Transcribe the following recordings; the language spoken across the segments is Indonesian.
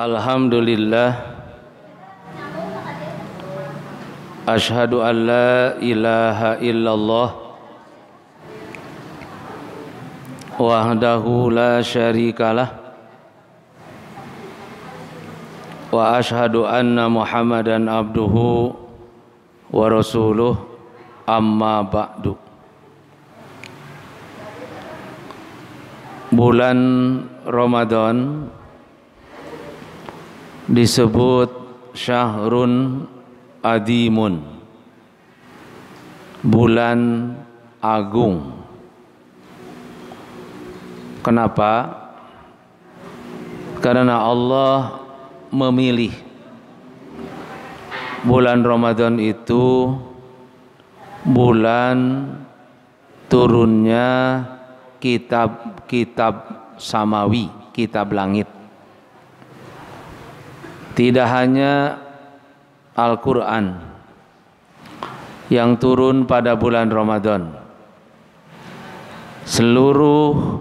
Alhamdulillah, asyhadu an la ilaha illallah wahdahu la syarikalah wa asyhadu anna Muhammadan abduhu wa rasuluh, amma ba'du. Bulan Ramadan disebut syahrun adimun, bulan agung. Kenapa? Karena Allah memilih bulan Ramadan itu bulan turunnya kitab-kitab samawi, kitab langit. Tidak hanya Al-Quran yang turun pada bulan Ramadan, seluruh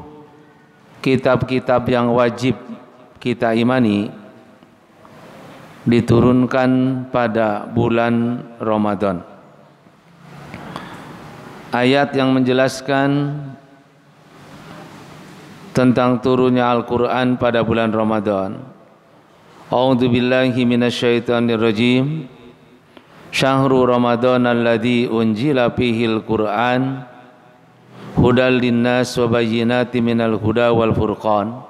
kitab-kitab yang wajib kita imani diturunkan pada bulan Ramadan. Ayat yang menjelaskan tentang turunnya Al-Quran pada bulan Ramadan. A'udzu billahi minasyaitonir rajim. Syahrul Ramadan alladzi unzila fihil Qur'an hudal linnas wa bayyinatin minal huda wal furqan.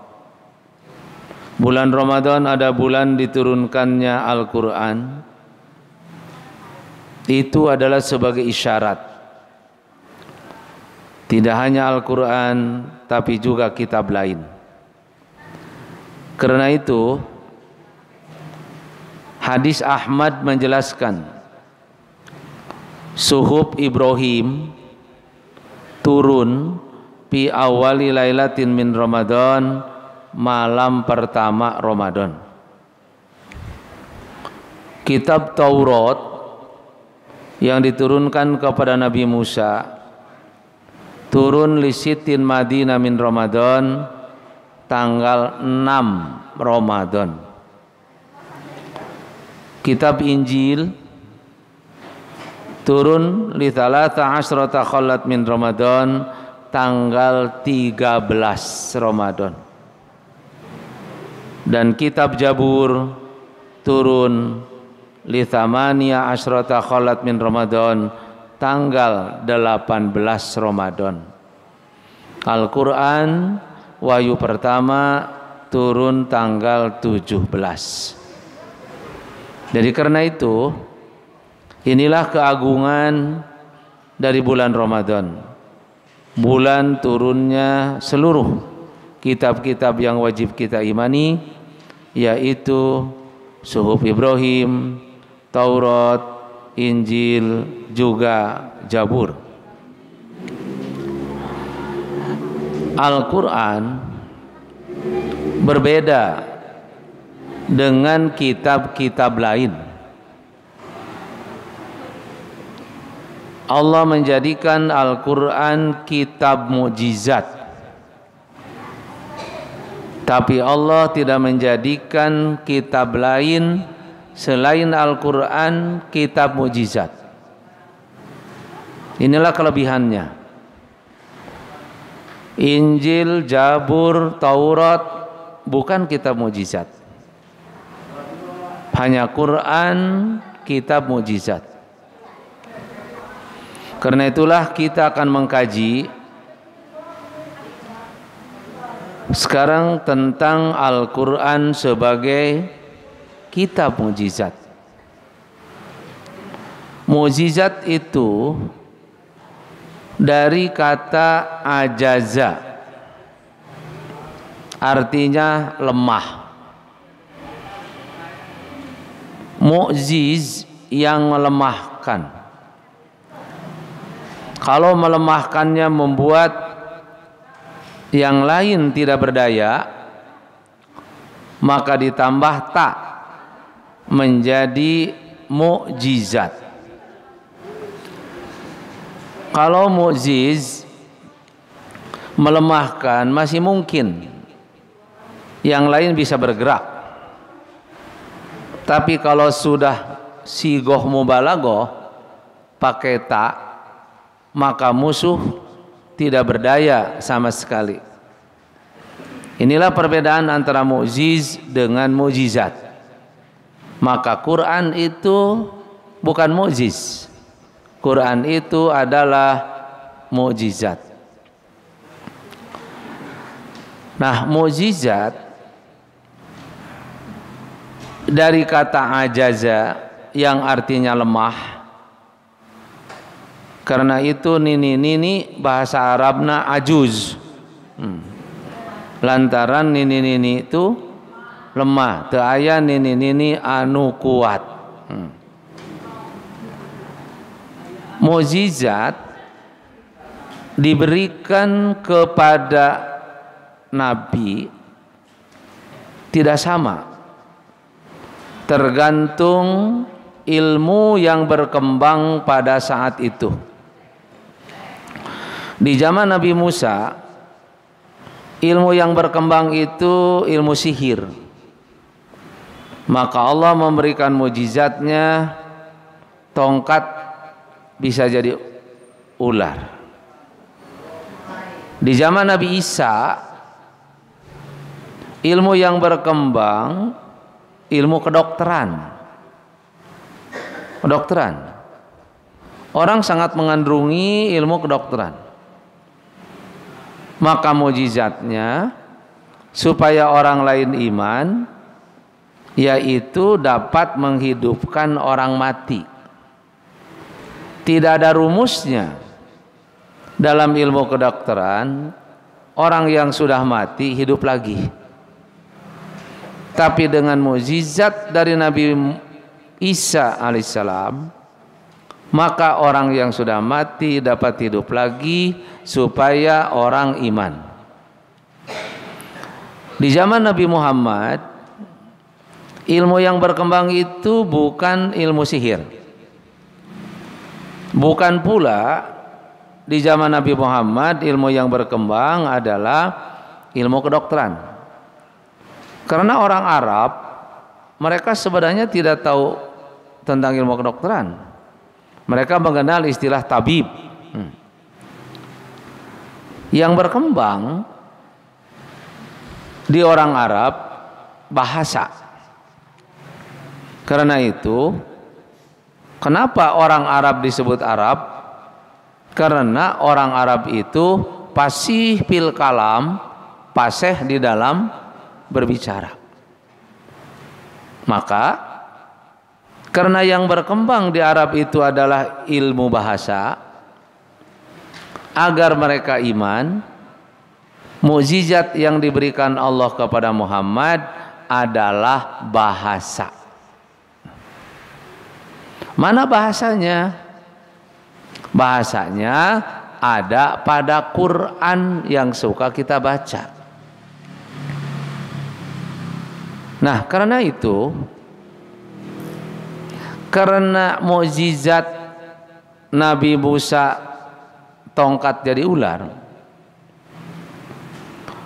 Bulan Ramadan ada bulan diturunkannya Al-Qur'an. Itu adalah sebagai isyarat. Tidak hanya Al-Qur'an tapi juga kitab lain. Karena itu hadis Ahmad menjelaskan suhuf Ibrahim turun fi awali lailatin min Ramadan, malam pertama Ramadan. Kitab Taurat yang diturunkan kepada Nabi Musa turun li sitin Madinah min Ramadan, tanggal 6 Ramadan. Kitab Injil turun li thalatha asyrata khalat min Ramadan, tanggal 13 Ramadan. Dan kitab Jabur turun li thamaniya asyrata khalat min Ramadan, tanggal 18 Ramadan. Al-Quran wahyu pertama turun tanggal 17. Jadi karena itu inilah keagungan dari bulan Ramadan. Bulan turunnya seluruh kitab-kitab yang wajib kita imani, yaitu suhuf Ibrahim, Taurat, Injil, juga Jabur. Al-Quran berbeda dengan kitab-kitab lain. Allah menjadikan Al-Quran kitab mukjizat, tapi Allah tidak menjadikan kitab lain selain Al-Quran kitab mukjizat. Inilah kelebihannya. Injil, Jabur, Taurat bukan kitab mukjizat. Hanya Quran kitab mukjizat. Karena itulah kita akan mengkaji sekarang tentang Al-Quran sebagai kitab mukjizat. Mukjizat itu dari kata ajaza, artinya lemah. Mu'jiz yang melemahkan. Kalau melemahkannya membuat yang lain tidak berdaya, maka ditambah tak menjadi mukjizat. Kalau mukjiz melemahkan masih mungkin yang lain bisa bergerak. Tapi kalau sudah sigoh mubalaghah pakai ta, maka musuh tidak berdaya sama sekali. Inilah perbedaan antara mukjiz dengan mukjizat. Maka Quran itu bukan mukjiz. Quran itu adalah mukjizat. Nah, mukjizat dari kata ajaza yang artinya lemah. Karena itu nini bahasa Arabna ajuz. Lantaran nini itu lemah. Teu aya nini anu kuat. Mukjizat diberikan kepada Nabi tidak sama. Tergantung ilmu yang berkembang pada saat itu. Di zaman Nabi Musa, ilmu yang berkembang itu ilmu sihir. Maka Allah memberikan mukjizatnya, tongkat bisa jadi ular. Di zaman Nabi Isa, ilmu yang berkembang ilmu kedokteran. Orang sangat mengandrungi ilmu kedokteran. Maka mukjizatnya supaya orang lain iman, yaitu dapat menghidupkan orang mati. Tidak ada rumusnya dalam ilmu kedokteran orang yang sudah mati hidup lagi. Tapi dengan mukjizat dari Nabi Isa alaihissalam, maka orang yang sudah mati dapat hidup lagi supaya orang iman. Di zaman Nabi Muhammad, ilmu yang berkembang itu bukan ilmu sihir. Bukan pula di zaman Nabi Muhammad ilmu yang berkembang adalah ilmu kedokteran. Karena orang Arab, mereka sebenarnya tidak tahu tentang ilmu kedokteran. Mereka mengenal istilah tabib. Yang berkembang di orang Arab bahasa. Karena itu, kenapa orang Arab disebut Arab? Karena orang Arab itu fasih fil kalam, fasih di dalam berbicara. Maka karena yang berkembang di Arab itu adalah ilmu bahasa, agar mereka iman, mukjizat yang diberikan Allah kepada Muhammad adalah bahasa. Mana bahasanya? Bahasanya ada pada Quran yang suka kita baca. Nah, karena itu, karena mukjizat Nabi Musa tongkat jadi ular,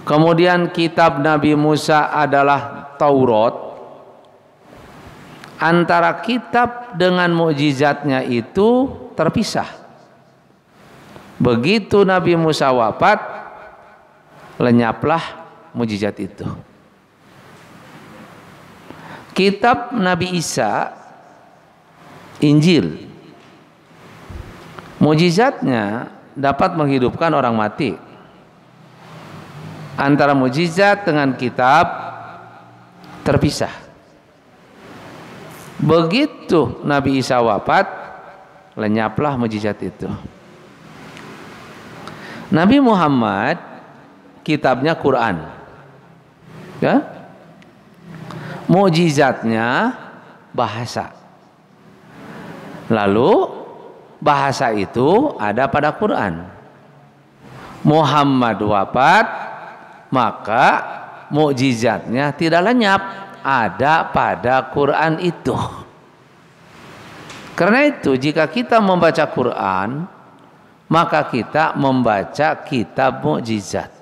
kemudian kitab Nabi Musa adalah Taurat, antara kitab dengan mukjizatnya itu terpisah. Begitu Nabi Musa wafat, lenyaplah mukjizat itu. Kitab Nabi Isa, Injil, mukjizatnya dapat menghidupkan orang mati. Antara mukjizat dengan kitab terpisah. Begitu Nabi Isa wafat, lenyaplah mukjizat itu. Nabi Muhammad kitabnya Quran, ya? Mukjizatnya bahasa. Lalu bahasa itu ada pada Quran. Muhammad wafat, maka mukjizatnya tidak lenyap, ada pada Quran itu. Karena itu jika kita membaca Quran, maka kita membaca kitab mukjizat.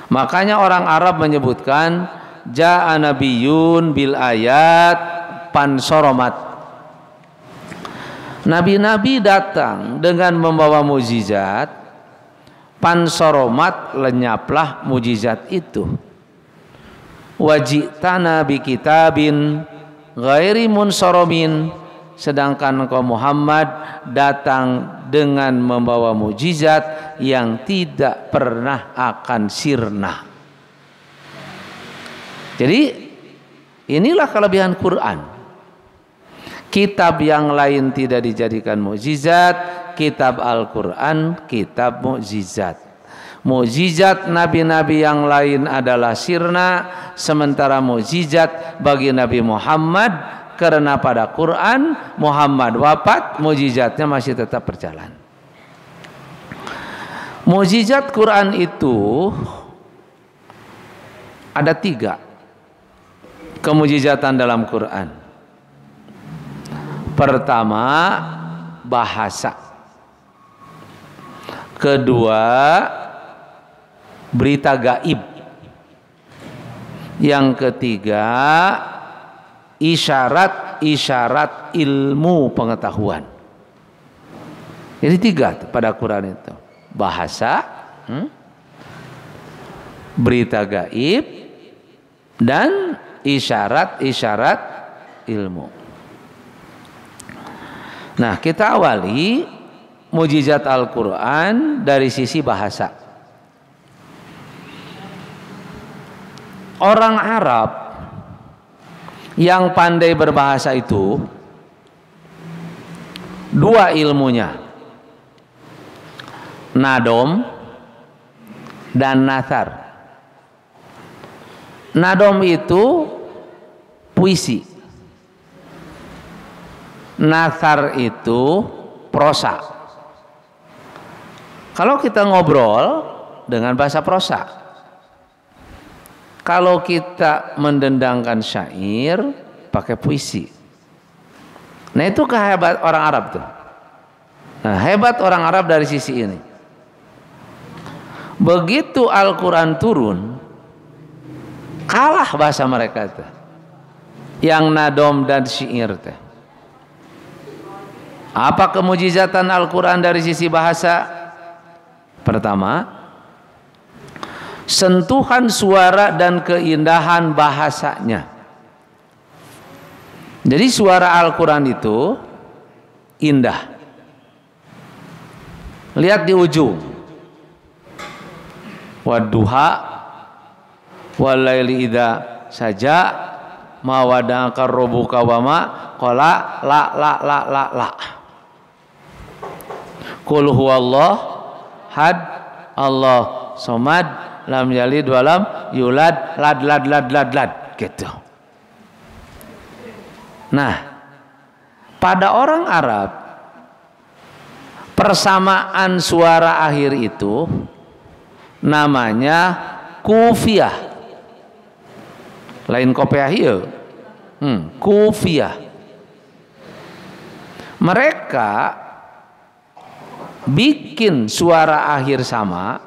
Makanya orang Arab menyebutkan ja'a nabiyyun bil ayat pansoromat. Nabi-nabi datang dengan membawa mukjizat, pansoromat, lenyaplah mukjizat itu. Wajitana bi kitabin ghairi munsoromin, sedangkan engkau Muhammad datang dengan membawa mukjizat yang tidak pernah akan sirna. Jadi inilah kelebihan Quran. Kitab yang lain tidak dijadikan mukjizat, kitab Al-Quran kitab mukjizat. Mukjizat nabi-nabi yang lain adalah sirna, sementara mukjizat bagi Nabi Muhammad, karena pada Quran Muhammad wafat, mukjizatnya masih tetap berjalan. Mukjizat Quran itu ada 3 kemukjizatan dalam Quran. Pertama, bahasa. Kedua, berita gaib. Yang ketiga, isyarat-isyarat ilmu pengetahuan. Jadi 3 pada Quran itu. Bahasa, berita gaib, dan isyarat-isyarat ilmu. Nah, kita awali mukjizat Al-Quran dari sisi bahasa. Orang Arab yang pandai berbahasa itu 2 ilmunya, nadom dan nathar. Nadom itu puisi, nathar itu prosa. Kalau kita ngobrol dengan bahasa prosa, kalau kita mendendangkan syair pakai puisi. Nah, itu kehebat orang Arab tuh. Nah, hebat orang Arab dari sisi ini. Begitu Al-Quran turun, kalah bahasa mereka tuh, yang nadom dan syair tuh. Apa kemujizatan Al-Quran dari sisi bahasa? Pertama, sentuhan suara dan keindahan bahasanya. Jadi suara Al-Quran itu indah. Lihat di ujung, wadduha walaili idza saja ma wada'aka rabbuka wa ma qala la. Qul huwallah had Allah somad lam yalid walam yulad lad gitu. Nah, pada orang Arab persamaan suara akhir itu namanya kufiyah. Lain kopiah ieu. Kufiyah. Mereka bikin suara akhir sama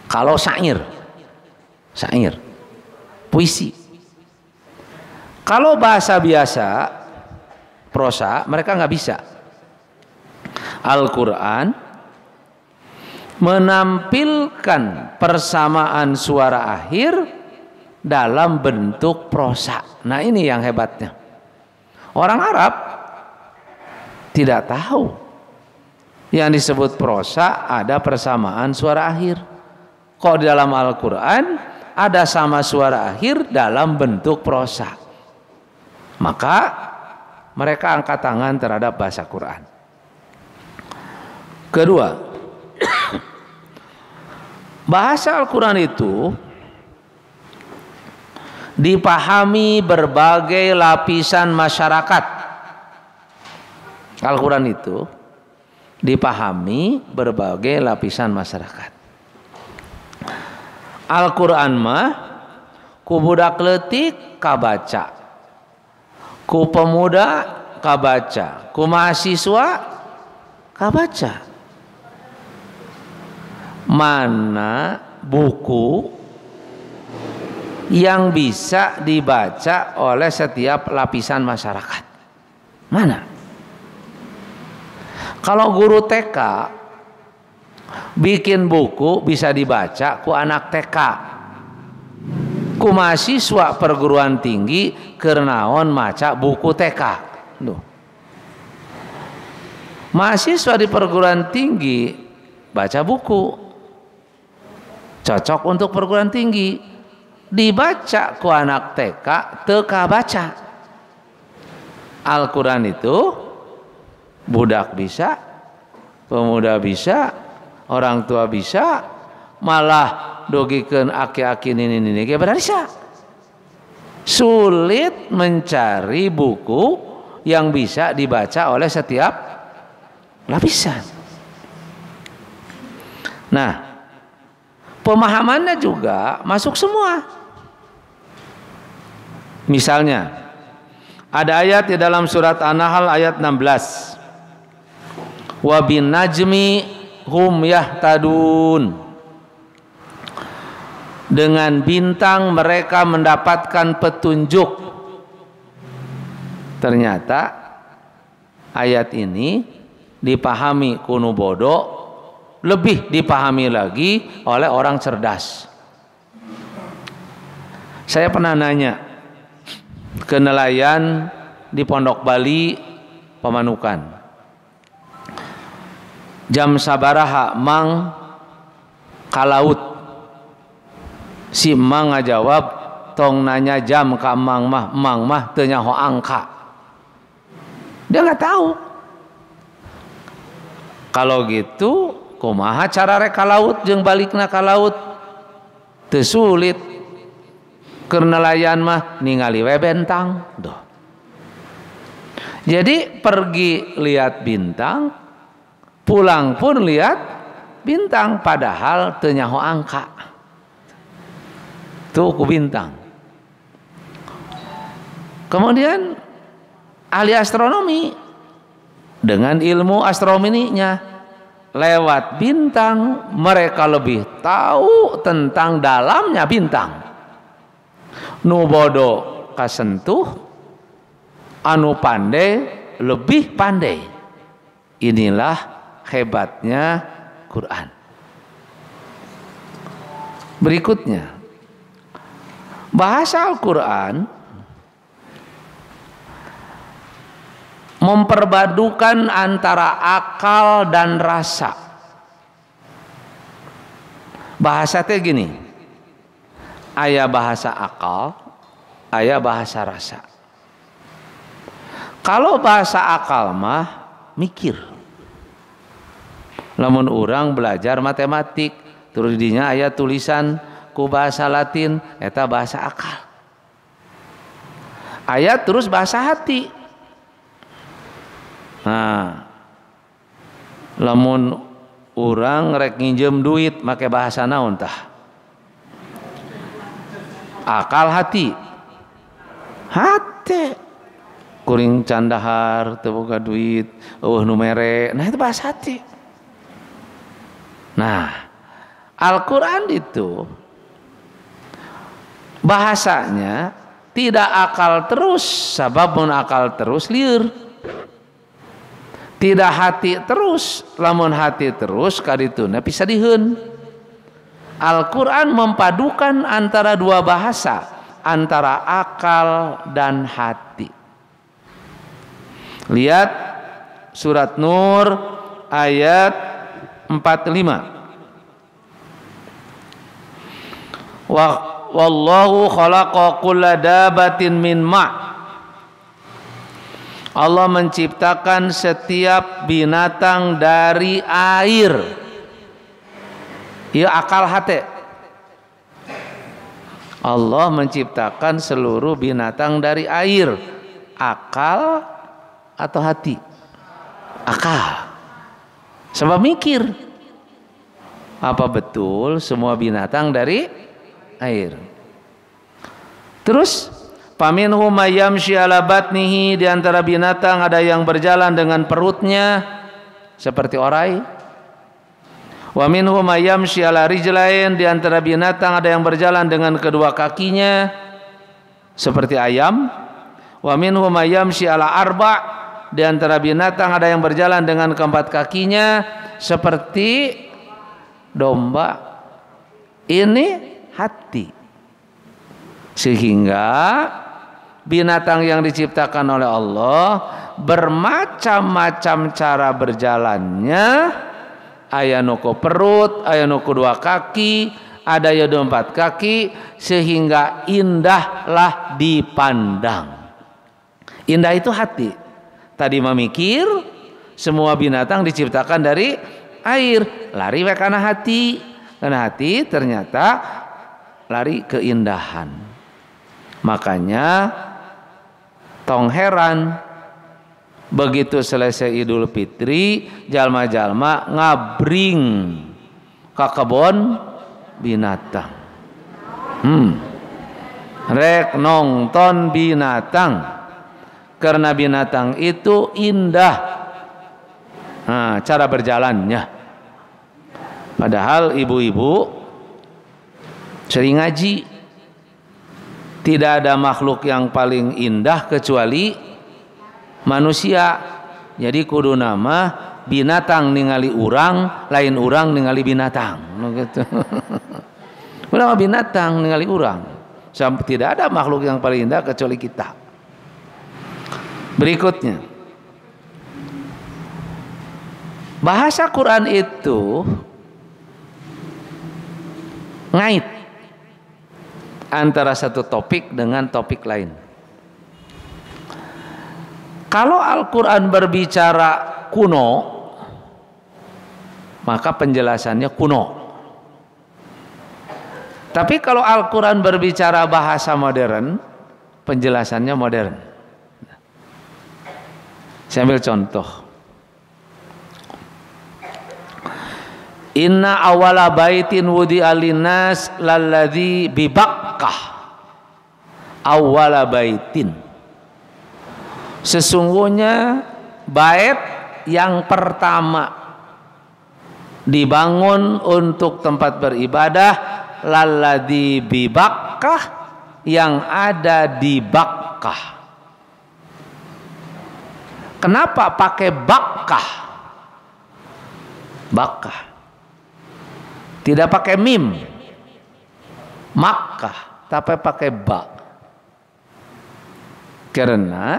kalau syair, puisi. Kalau bahasa biasa, prosa, mereka nggak bisa. Al-Quran menampilkan persamaan suara akhir dalam bentuk prosa. Nah, ini yang hebatnya. Orang Arab tidak tahu yang disebut prosa ada persamaan suara akhir. Kok di dalam Al-Quran ada sama suara akhir dalam bentuk prosa. Maka mereka angkat tangan terhadap bahasa Quran. Kedua, bahasa Al-Quran itu dipahami berbagai lapisan masyarakat. Al-Quran itu dipahami berbagai lapisan masyarakat. Al-Quran mah ku budak leutik kabaca, ku pemuda kabaca, ku mahasiswa kabaca. Mana buku yang bisa dibaca oleh setiap lapisan masyarakat? Mana? Kalau guru TK bikin buku bisa dibaca ku anak TK, ku mahasiswa perguruan tinggi kenaon maca buku TK. Duh. Mahasiswa di perguruan tinggi baca buku cocok untuk perguruan tinggi, dibaca ku anak TK teka baca. Al-Quran itu budak bisa, pemuda bisa, orang tua bisa, malah dogikeun aki-aki nini ge bisa. Sulit mencari buku yang bisa dibaca oleh setiap lapisan. Nah, pemahamannya juga masuk semua. Misalnya ada ayat di dalam surat An-Nahl ayat 16. Wa bin najmi hum yahtadun. Dengan bintang mereka mendapatkan petunjuk. Ternyata ayat ini dipahami kuno bodoh, lebih dipahami lagi oleh orang cerdas. Saya pernah nanya ke nelayan di Pondok Bali Pamanukan, jam sabaraha mang kalaut. Si mang ngajawab, tong nanya jam ka mang mah teu nyaho angka. Dia nggak tahu. Kalau gitu kumaha cara rek ka laut jeung balikna ka laut? Teu sulit. Keur nelayan mah ningali we bentang. Duh. Jadi pergi lihat bintang, pulang pun lihat bintang, padahal teu nyaho angka. Tuh ku bintang. Kemudian ahli astronomi dengan ilmu astronominya, lewat bintang mereka lebih tahu tentang dalamnya bintang. Nu bodo kasentuh, anu pandai lebih pandai. Inilah hebatnya Quran. Berikutnya, bahasa Al-Quran memperbadukan antara akal dan rasa. Bahasa teh gini, aya bahasa akal, aya bahasa rasa. Kalau bahasa akal mah mikir. Lamun urang belajar matematik, terus dinya aya tulisan ku bahasa Latin, eta bahasa akal. Ayat terus bahasa hati. Nah, lamun urang rek nginjem duit make bahasa naon tah? Akal hati. Hate. Kuring candahar teu boga duit, eueuh nu mere. Nah, itu bahasa hati. Nah, Al-Qur'an itu bahasanya tidak akal terus, sababun akal terus lieur. Tidak hati terus, lamun hati terus kadituna bisa diheun. Al-Quran mempadukan antara dua bahasa, antara akal dan hati. Lihat surat Nur ayat 45. Wallahu khalaqa kulla dabatin min ma'. Allah menciptakan setiap binatang dari air. Ya akal hati. Allah menciptakan seluruh binatang dari air. Akal atau hati? Akal. Sebab mikir. Apa betul semua binatang dari air? Terus faminhum mayyamshi ala batnihi, di antara binatang ada yang berjalan dengan perutnya seperti orai. Wa minhum yamshi ala rijlain, di antara binatang ada yang berjalan dengan kedua kakinya seperti ayam. Wa minhum yamshi ala arba, di antara binatang ada yang berjalan dengan keempat kakinya seperti domba. Ini hati. Sehingga binatang yang diciptakan oleh Allah bermacam-macam cara berjalannya. Aya nu ku perut, aya nu ku dua kaki, ada ya empat kaki, sehingga indahlah dipandang. Indah itu hati. Tadi memikir semua binatang diciptakan dari air, lari we kana hati. Karena hati ternyata lari keindahan. Makanya tong heran begitu selesai Idul Fitri, jalma-jalma ngabring ke kebon binatang. Rek nonton binatang, karena binatang itu indah. Nah, cara berjalannya. Padahal ibu-ibu sering ngaji. Tidak ada makhluk yang paling indah kecuali manusia. Jadi kudu nama binatang ningali urang, lain urang ningali binatang. Gitu. Nama binatang ningali urang. Tidak ada makhluk yang paling indah kecuali kita. Berikutnya, bahasa Quran itu ngait antara satu topik dengan topik lain. Kalau Al-Quran berbicara kuno, maka penjelasannya kuno. Tapi kalau Al-Quran berbicara bahasa modern, penjelasannya modern. Saya ambil contoh. Inna awala baitin wudi alinas lalladzi bi Bakkah. Awala baitin. Sesungguhnya bait yang pertama dibangun untuk tempat beribadah lalladzi bi Bakkah, yang ada di Bakkah. Kenapa pakai Bakkah? Bakkah. Tidak pakai mim, Makkah, tapi pakai ba. Karena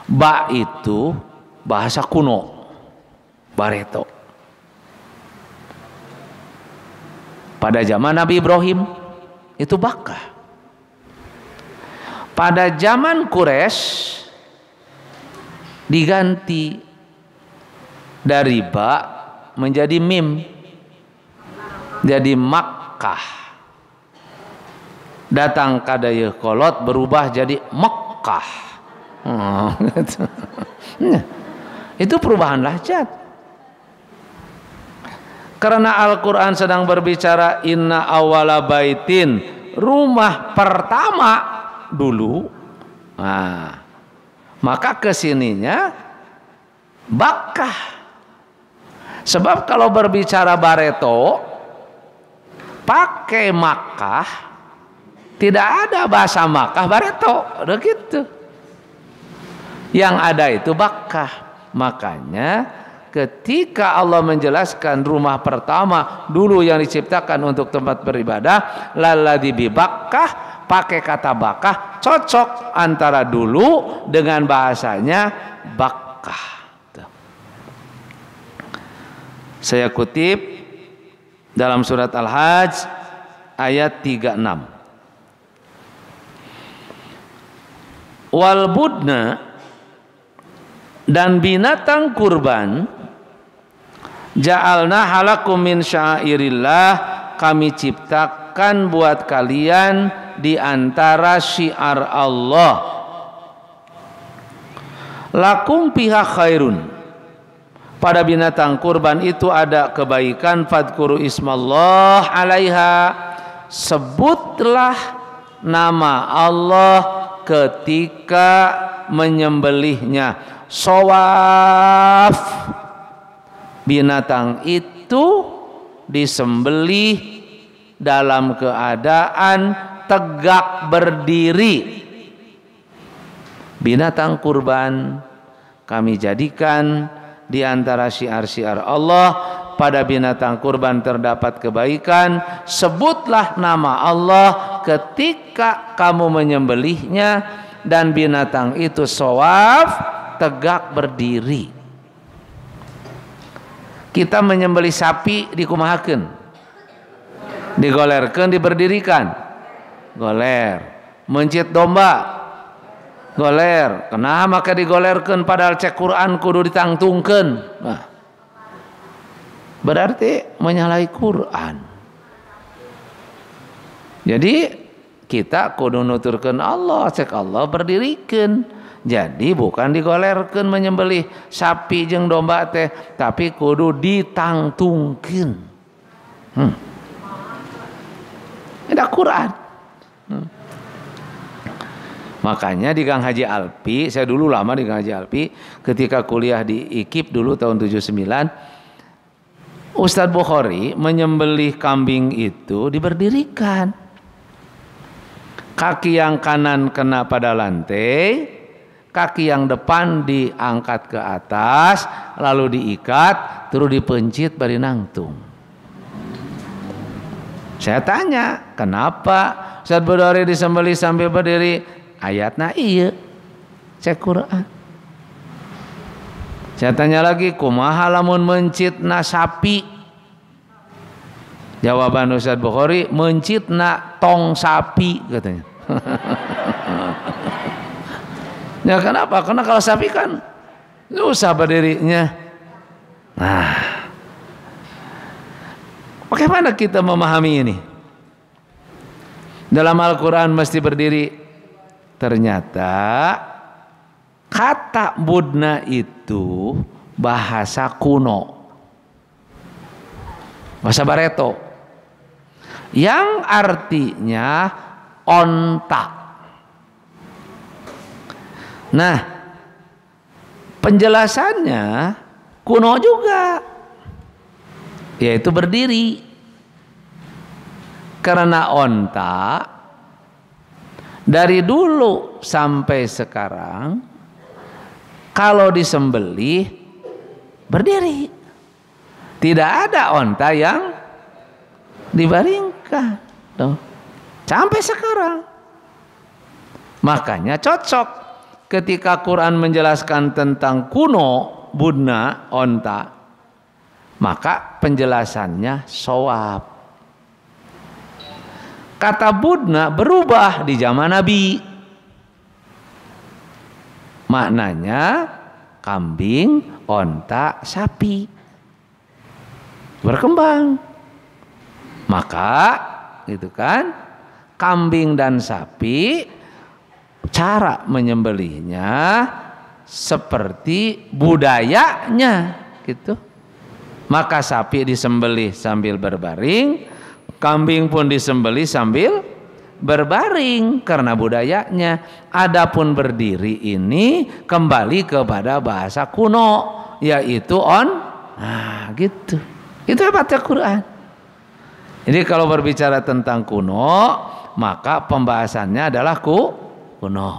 ba itu bahasa kuno, Bareto. Pada zaman Nabi Ibrahim itu Bakkah. Pada zaman Quraisy diganti dari ba menjadi mim. Jadi Makkah. Datang kadayeuh kolot berubah jadi Mekkah. Gitu. Itu perubahan lahjat. Karena Al-Quran sedang berbicara inna awala baitin, rumah pertama dulu. Nah, maka kesininya Bakkah. Sebab kalau berbicara Bareto pakai Makkah, tidak ada bahasa Makkah Bareto, udah gitu. Yang ada itu Bakkah. Makanya ketika Allah menjelaskan rumah pertama dulu yang diciptakan untuk tempat beribadah lalladzi bi Bakkah, pakai kata Bakkah, cocok antara dulu dengan bahasanya Bakkah. Saya kutip dalam surat Al-Hajj ayat 36. Wal budna, dan binatang kurban ja'alna halakum min syairillah, kami ciptakan buat kalian di antara syiar Allah. Lakum fiha khairun, pada binatang kurban itu ada kebaikan. Fadkuru ismallah alaiha, sebutlah nama Allah ketika menyembelihnya. Shawaf, Binatang itu disembelih dalam keadaan tegak berdiri. Binatang kurban kami jadikan di antara syiar-syiar Allah. Pada binatang kurban terdapat kebaikan. Sebutlah nama Allah ketika kamu menyembelihnya, dan binatang itu shawaf, tegak berdiri. Kita menyembelih sapi dikumahakeun, digolerkeun, diberdirikan, goler. Mencit domba, goler. Kenapa maka digolerkeun padahal cek Quran kudu ditangtungkeun? Nah, berarti menyalahi Quran. Jadi kita kudu nuturkeun Allah, cek Allah berdirikan. Jadi bukan digolerkeun menyembelih sapi jeung domba teh, tapi kudu ditangtungkeun. Ada Quran. Makanya di Kang Haji Alpi, saya dulu lama di Kang Haji Alpi, ketika kuliah di IKIP dulu tahun 79, Ustadz Bukhari menyembelih kambing itu diberdirikan. Kaki yang kanan kena pada lantai, kaki yang depan diangkat ke atas, lalu diikat, terus dipencit bari nangtung. Saya tanya, kenapa Ustadz Bukhari disembelih sambil berdiri? Ayatna iya, cek Quran. Saya tanya lagi, kumaha lamun mencitna sapi? Jawaban Ustadz Bukhari, mencitna tong sapi katanya. Ya kenapa? Karena kalau sapi kan susah berdirinya. Nah, bagaimana kita memahami ini? Dalam Al-Quran mesti berdiri. Ternyata kata budna itu bahasa kuno, bahasa Bareto, yang artinya onta. Nah, penjelasannya kuno juga, yaitu berdiri. Karena onta dari dulu sampai sekarang kalau disembelih berdiri. Tidak ada onta yang dibaringkan. Tuh. Sampai sekarang. Makanya cocok ketika Quran menjelaskan tentang kuno, budna, onta, maka penjelasannya shawab. Kata budna berubah di zaman Nabi. Maknanya kambing, onta, sapi. Berkembang. Maka gitu kan, kambing dan sapi cara menyembelihnya seperti budayanya gitu. Maka sapi disembelih sambil berbaring, kambing pun disembelih sambil berbaring karena budayanya. Adapun berdiri ini kembali kepada bahasa kuno, yaitu nah gitu. Itu hebatnya Quran. Jadi kalau berbicara tentang kuno, maka pembahasannya adalah kuno.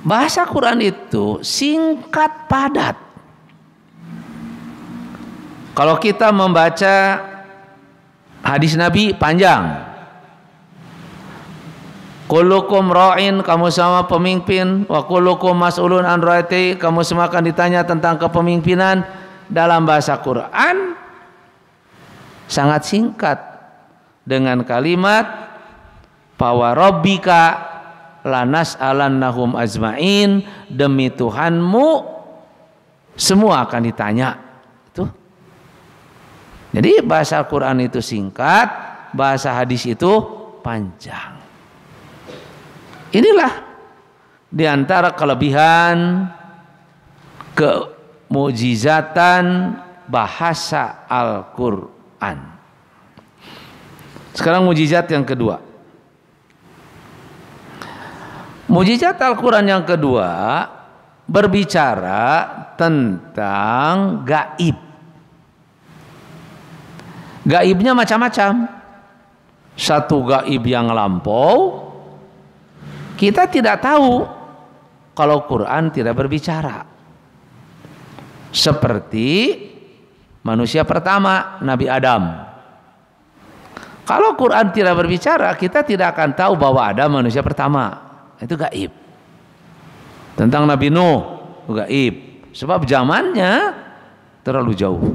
Bahasa Quran itu singkat padat. Kalau kita membaca hadis Nabi panjang. Kullukum ra'in, kamu sama pemimpin, wa kullukum mas'ulun an ra'iyati, kamu semua akan ditanya tentang kepemimpinan. Dalam bahasa Quran sangat singkat dengan kalimat fa rabbika lanas'alannahum ajmain, demi Tuhanmu semua akan ditanya. Jadi bahasa Quran itu singkat, bahasa hadis itu panjang. Inilah diantara kelebihan kemukjizatan bahasa Al-Quran. Sekarang mukjizat yang kedua. Mukjizat Al-Quran yang kedua berbicara tentang gaib. Gaibnya macam-macam. Satu gaib yang lampau, kita tidak tahu kalau Quran tidak berbicara. Seperti manusia pertama, Nabi Adam. Kalau Quran tidak berbicara, kita tidak akan tahu bahwa ada manusia pertama. Itu gaib. Tentang Nabi Nuh, gaib. Sebab zamannya terlalu jauh.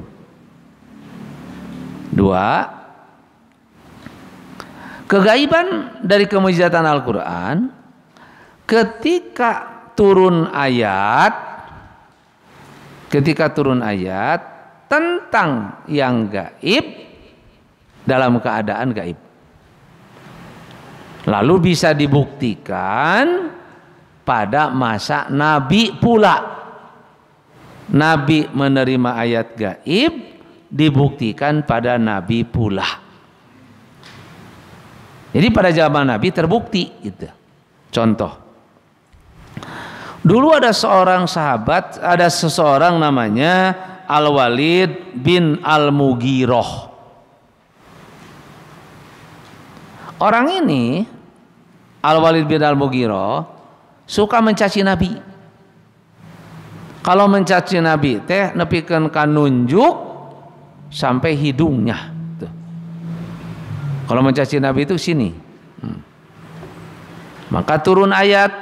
2. Kegaiban dari kemujizatan Al-Quran, ketika turun ayat tentang yang gaib dalam keadaan gaib, lalu bisa dibuktikan pada masa Nabi pula. Nabi menerima ayat gaib, dibuktikan pada Nabi pula. Jadi pada zaman Nabi terbukti gitu. Contoh. Dulu ada seseorang namanya Al-Walid bin Al-Mughirah. Orang ini, Al-Walid bin Al-Mughirah, suka mencaci Nabi. Kalau mencaci Nabi teh nepikeun ka nunjuk sampai hidungnya. Kalau mencaci Nabi itu sini. Maka turun ayat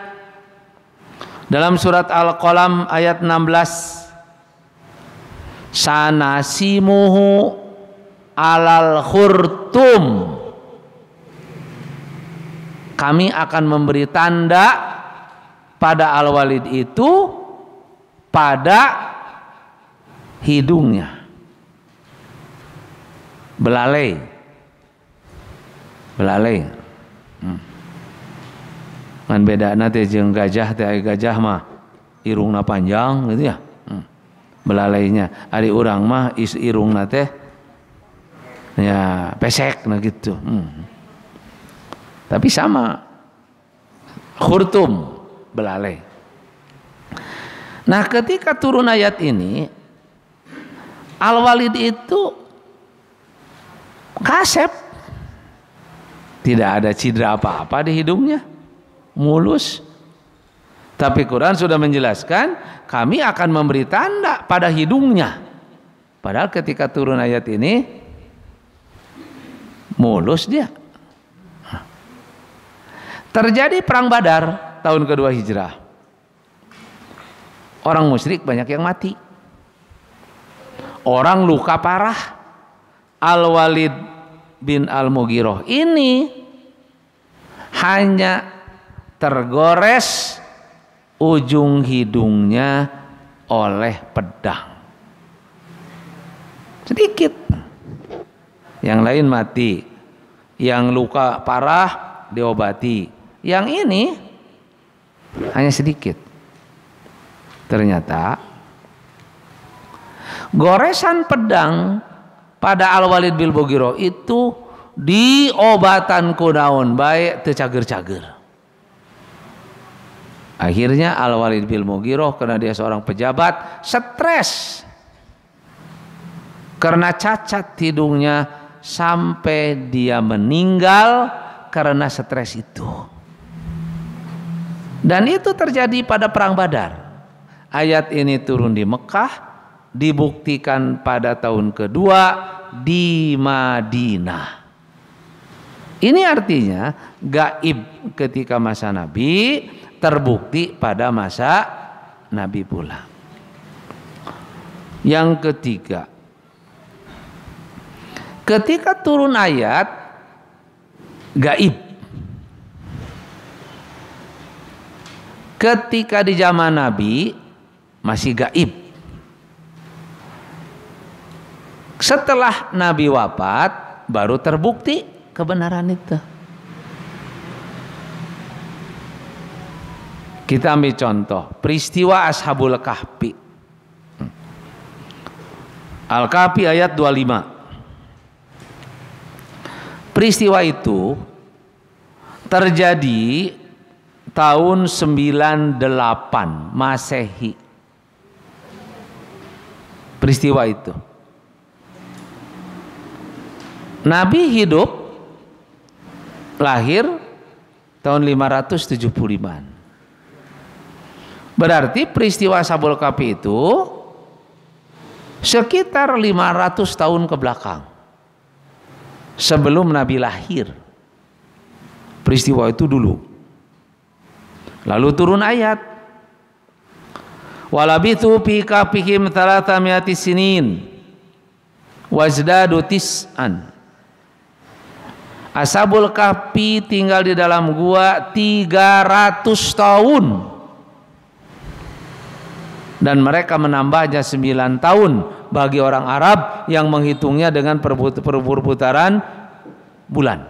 dalam surat Al-Qalam ayat 16. Sanasimuhu alal khurtum. Kami akan memberi tanda pada Al-Walid itu pada hidungnya. Belalai. Kan beda nanti jeung gajah teh, gajah mah irungna panjang gitu ya. Belalainya ari urang mah irungna teh ya pesek nah gitu. Tapi sama khurtum, belalai. Nah, ketika turun ayat ini, Al-Walid itu kasep. Tidak ada cedera apa-apa di hidungnya, mulus. Tapi Quran sudah menjelaskan, kami akan memberi tanda pada hidungnya. Padahal ketika turun ayat ini, mulus dia. Terjadi perang Badar tahun kedua Hijrah. Orang musyrik banyak yang mati. Orang luka parah. Al-Walid bin Al-Mughirah ini hanya tergores ujung hidungnya oleh pedang. Sedikit. Yang lain mati. Yang luka parah diobati. Yang ini hanya sedikit. Ternyata goresan pedang pada Al-Walid bin Mughirah itu diobatan kunaon bae teu cager-cager. Akhirnya Al-Walid bin Mughirah, karena dia seorang pejabat, stres karena cacat hidungnya sampai dia meninggal karena stres itu. Dan itu terjadi pada perang Badar. Ayat ini turun di Mekah, dibuktikan pada tahun kedua di Madinah. Ini artinya gaib ketika masa Nabi terbukti pada masa Nabi pula. Yang ketiga, ketika turun ayat gaib, ketika di zaman Nabi masih gaib. Setelah Nabi wafat baru terbukti kebenaran itu. Kita ambil contoh peristiwa Ashabul Kahfi. Al-Kahfi ayat 25. Peristiwa itu terjadi tahun 98 Masehi. Peristiwa itu. Nabi hidup lahir tahun 575. Berarti peristiwa Ashabul Kahfi itu sekitar 500 tahun ke belakang. Sebelum Nabi lahir. Peristiwa itu dulu. Lalu turun ayat. Walabithu fi kahfihim 300 sinin wazdadu tis'an. Ashabul Kahfi tinggal di dalam gua 300 tahun. Dan mereka menambahnya 9 tahun bagi orang Arab yang menghitungnya dengan perputaran bulan.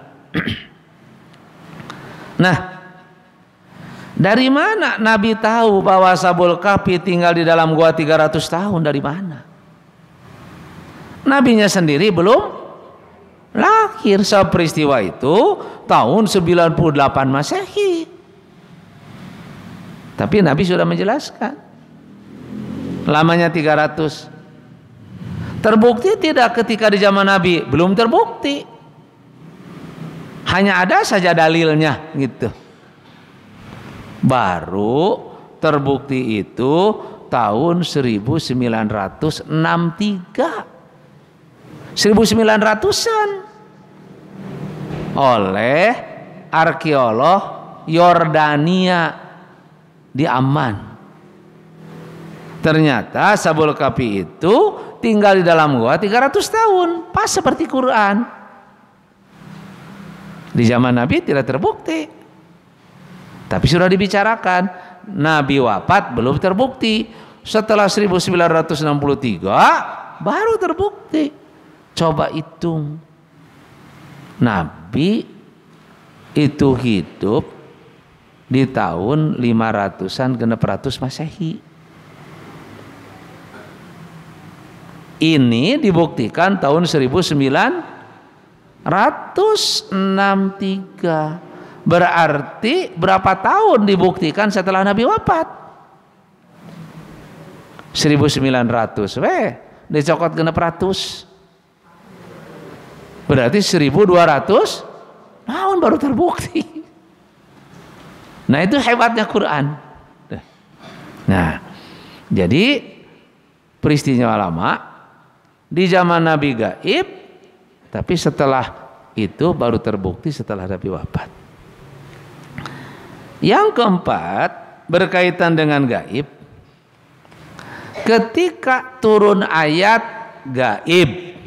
Nah, dari mana Nabi tahu bahwa Ashabul Kahfi tinggal di dalam gua 300 tahun? Dari mana? Nabinya sendiri belum lahir. Peristiwa itu tahun 98 Masehi. Tapi Nabi sudah menjelaskan lamanya 300. Terbukti tidak ketika di zaman Nabi? Belum terbukti. Hanya ada saja dalilnya gitu. Baru terbukti itu tahun 1963. 1900-an oleh arkeolog Yordania di Amman. Ternyata Ashabul Kahfi itu tinggal di dalam gua 300 tahun, pas seperti Quran. Di zaman Nabi tidak terbukti, tapi sudah dibicarakan. Nabi wafat belum terbukti. Setelah 1963 baru terbukti. Coba hitung. Nabi itu hidup di tahun 500-an genep ratus Masehi. Ini dibuktikan tahun 1963. Berarti berapa tahun dibuktikan setelah Nabi wafat? 1900 dicokot genep ratus. Berarti 1200 tahun baru terbukti. Nah, itu hebatnya Quran. Nah, jadi peristiwa lama di zaman Nabi gaib, tapi setelah itu baru terbukti setelah Nabi wafat. Yang keempat, berkaitan dengan gaib. Ketika turun ayat gaib,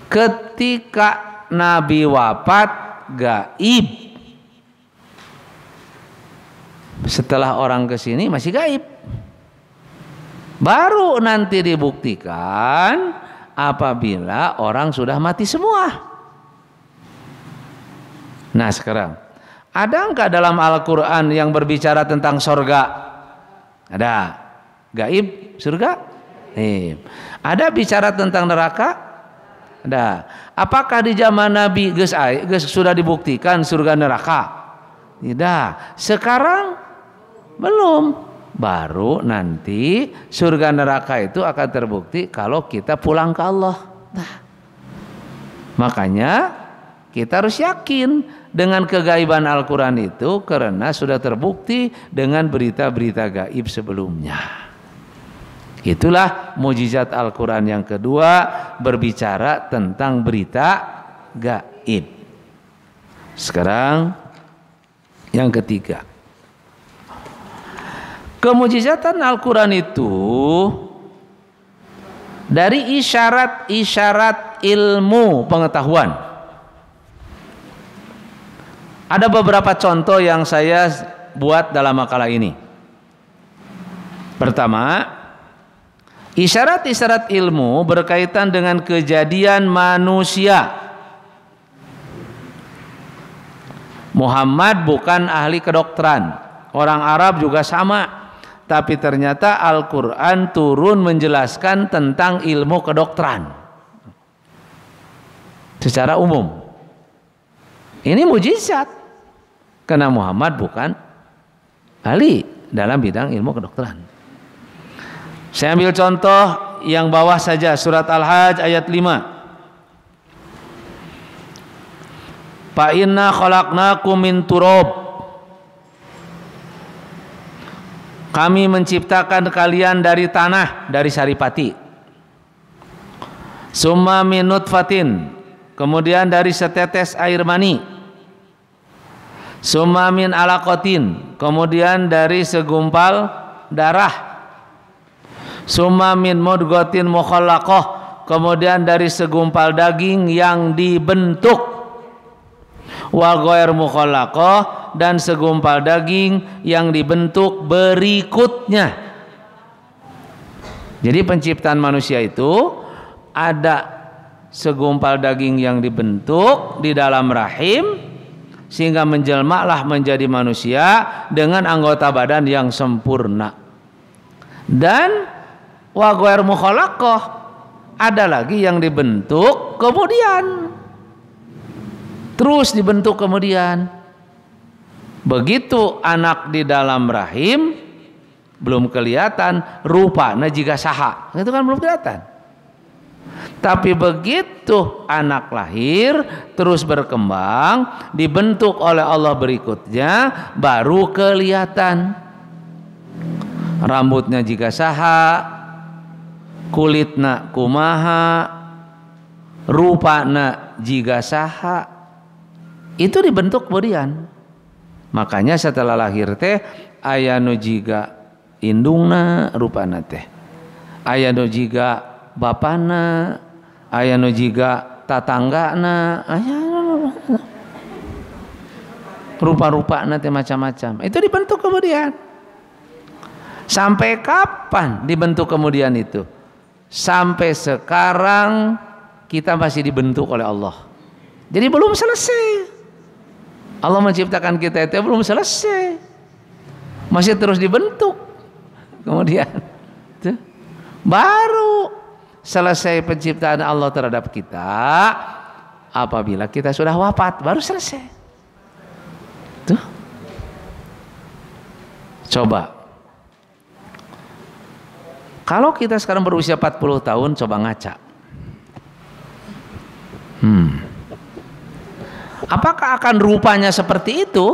ketika Nabi wafat gaib, setelah orang kesini masih gaib. Baru nanti dibuktikan apabila orang sudah mati semua. Nah, sekarang ada enggak dalam Al-Quran yang berbicara tentang surga? Ada. Gaib surga? Ada bicara tentang neraka? Ada. Apakah di zaman Nabi geus sudah dibuktikan surga neraka? Tidak. Sekarang belum. Baru nanti surga neraka itu akan terbukti kalau kita pulang ke Allah. Nah, makanya kita harus yakin dengan kegaiban Al-Quran itu karena sudah terbukti dengan berita-berita gaib sebelumnya. Itulah mukjizat Al-Quran yang kedua, berbicara tentang berita gaib. Sekarang yang ketiga, kemujizatan Al-Quran itu dari isyarat-isyarat ilmu pengetahuan. Ada beberapa contoh yang saya buat dalam makalah ini. Pertama, isyarat-isyarat ilmu berkaitan dengan kejadian manusia. Muhammad bukan ahli kedokteran, orang Arab juga sama. Tapi ternyata Al-Quran turun menjelaskan tentang ilmu kedokteran secara umum. Ini mujizat. Karena Muhammad bukan ahli dalam bidang ilmu kedokteran. Saya ambil contoh yang bawah saja, surat Al-Hajj ayat 5. Fa inna khalaqnakum min turab. Kami menciptakan kalian dari tanah, dari saripati. Summa min nutfatin, kemudian dari setetes air mani. Summa min alaqatin, kemudian dari segumpal darah. Summa min mudghatin mukhallaqah, kemudian dari segumpal daging yang dibentuk. Wa ghair mukhallaqah, dan segumpal daging yang dibentuk berikutnya. Jadi penciptaan manusia itu ada segumpal daging yang dibentuk di dalam rahim sehingga menjelmalah menjadi manusia dengan anggota badan yang sempurna. Dan wa ghair mukhallaqah, ada lagi yang dibentuk kemudian, terus dibentuk kemudian. Begitu anak di dalam rahim belum kelihatan rupana jiga saha, itu kan belum kelihatan. Tapi begitu anak lahir terus berkembang, dibentuk oleh Allah berikutnya, baru kelihatan rambutnya jiga saha, kulitna kumaha, rupana jiga saha. Itu dibentuk kemudian. Makanya setelah lahir teh aya nu jiga indungna rupana teh, aya nu jiga bapana, aya nu jiga tatanggana, aya rupa-rupana teh macam-macam. Itu dibentuk kemudian. Sampai kapan dibentuk kemudian itu? Sampai sekarang kita masih dibentuk oleh Allah. Jadi belum selesai. Allah menciptakan kita itu belum selesai, masih terus dibentuk. Kemudian baru selesai penciptaan Allah terhadap kita apabila kita sudah wafat, baru selesai. Tuh. Coba kalau kita sekarang berusia 40 tahun, coba ngaca. Apakah akan rupanya seperti itu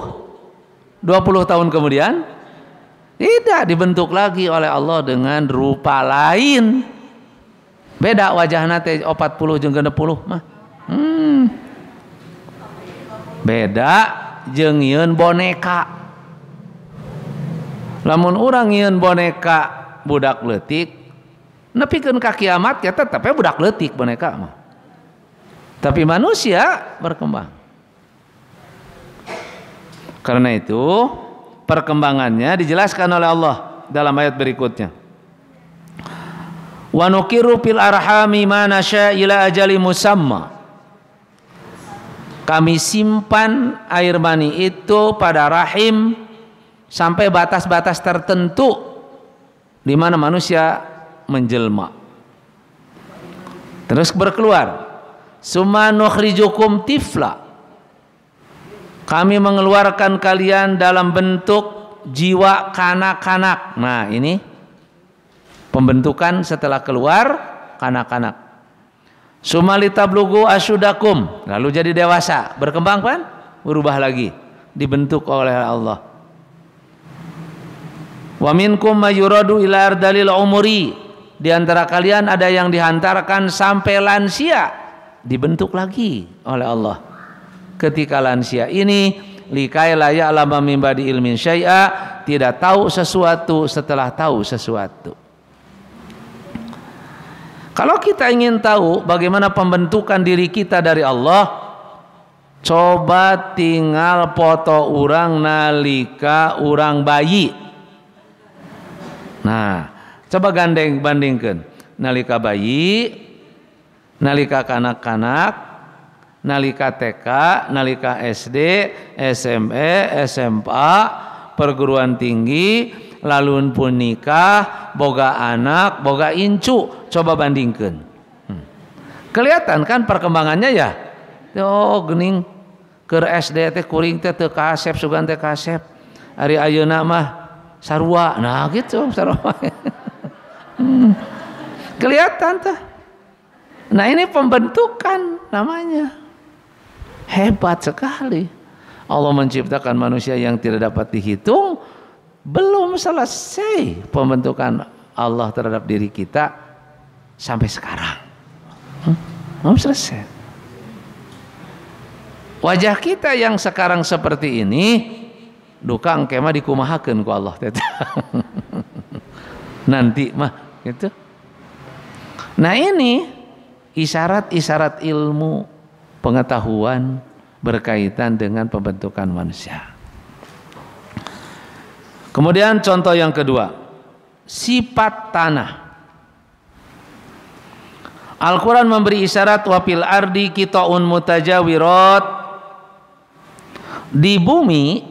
20 tahun kemudian? Tidak, dibentuk lagi oleh Allah dengan rupa lain. Beda wajahna teh 40 jeung 60 mah. Beda jeung nyieun boneka. Lamun urang nyieun boneka budak leutik, nepikeun ka kiamat ya tetep budak leutik boneka mah. Tapi manusia berkembang. Karena itu perkembangannya dijelaskan oleh Allah dalam ayat berikutnya. Wa nuqiru fil arhami ma nasya ila ajali musamma. Kami simpan air mani itu pada rahim sampai batas-batas tertentu di mana manusia menjelma. Terus berkeluar. Summa nukhrijukum tifla. Kami mengeluarkan kalian dalam bentuk jiwa kanak-kanak. Nah, ini pembentukan setelah keluar kanak-kanak. Sumalitablugu asyudakum, lalu jadi dewasa, berkembang kan? Berubah lagi, dibentuk oleh Allah. Wa minkum mayuradu ila ardalil umuri, di antara kalian ada yang dihantarkan sampai lansia, dibentuk lagi oleh Allah. Ketika lansia ini likai la ya'lama min ba'di ilmin syai'a, tidak tahu sesuatu setelah tahu sesuatu. Kalau kita ingin tahu bagaimana pembentukan diri kita dari Allah, coba tinggal foto urang nalika urang bayi. Nah, coba bandingkan nalika bayi, nalika kanak-kanak, nalika TK, nalika SD, SMP, SMA, perguruan tinggi, lalu pun nikah, boga anak, boga incu. Coba bandingkan. Kelihatan kan perkembangannya ya? Oh gening, Keur SD teh kuring teh teu kasep sugan teh kasep. Ari ayeuna mah sarua. Nah gitu sarua. Kelihatan tuh. Nah ini pembentukan namanya. Hebat sekali. Allah menciptakan manusia yang tidak dapat dihitung. Belum selesai pembentukan Allah terhadap diri kita sampai sekarang. Belum selesai. Wajah kita yang sekarang seperti ini duka engke mah dikumahakeun ku Allah teh. Nanti mah gitu. Nah ini isyarat-isyarat ilmu pengetahuan berkaitan dengan pembentukan manusia. Kemudian contoh yang kedua, sifat tanah. Al-Quran memberi isyarat wa fil ardi qita'un mutajawirat. Di bumi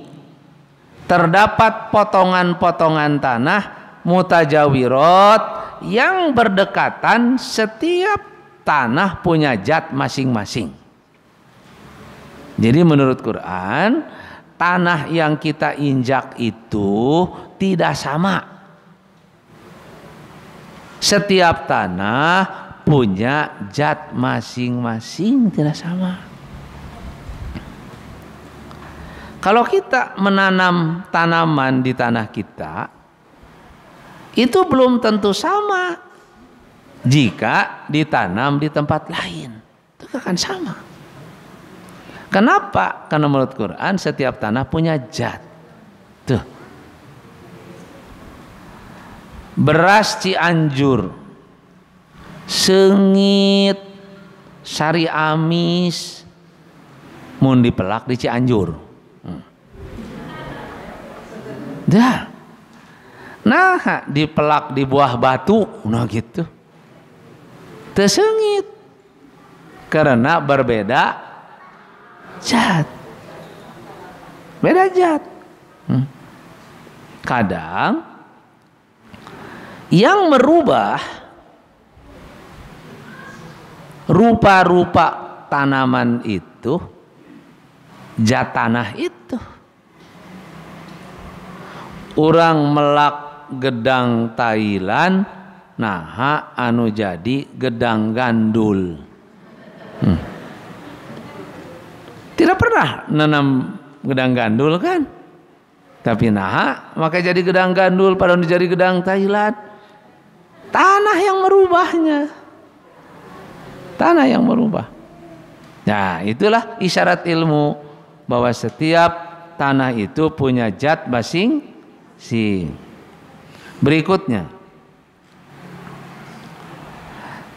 terdapat potongan-potongan tanah mutajawirat yang berdekatan, setiap tanah punya zat masing-masing. Jadi menurut Quran, tanah yang kita injak itu tidak sama. Setiap tanah punya zat masing-masing, tidak sama. Kalau kita menanam tanaman di tanah kita, itu belum tentu sama jika ditanam di tempat lain. Itu akan sama. Kenapa? Karena menurut Quran setiap tanah punya zat. Tuh. Beras Cianjur, sengit, sari amis, mun dipelak di Cianjur. Dah. Nah, dipelak di buah batu, nah gitu. Tersengit. Karena berbeda zat. Beda zat. Kadang yang merubah rupa-rupa tanaman itu zat tanah itu. Urang melak gedang Thailand, nah anu jadi gedang gandul. Tidak pernah nanam gedang gandul kan? Tapi nah maka jadi gedang gandul pada jadi gedang Thailand. Tanah yang merubahnya. Tanah yang merubah. Nah itulah isyarat ilmu bahwa setiap tanah itu punya zat masing-masing. Berikutnya,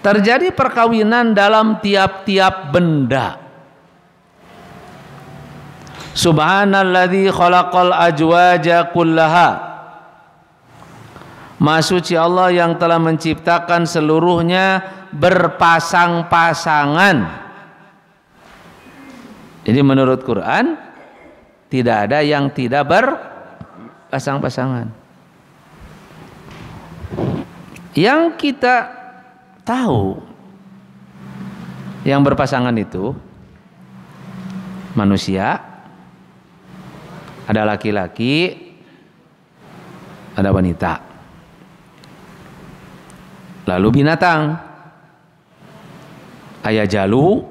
terjadi perkawinan dalam tiap-tiap benda. Subhanalladzi khalaqal ajwaja kullaha. Maha suci Allah yang telah menciptakan seluruhnya berpasang-pasangan. Jadi menurut Quran tidak ada yang tidak berpasang-pasangan. Yang kita tahu yang berpasangan itu manusia, ada laki-laki, ada wanita, lalu binatang, aya jalu,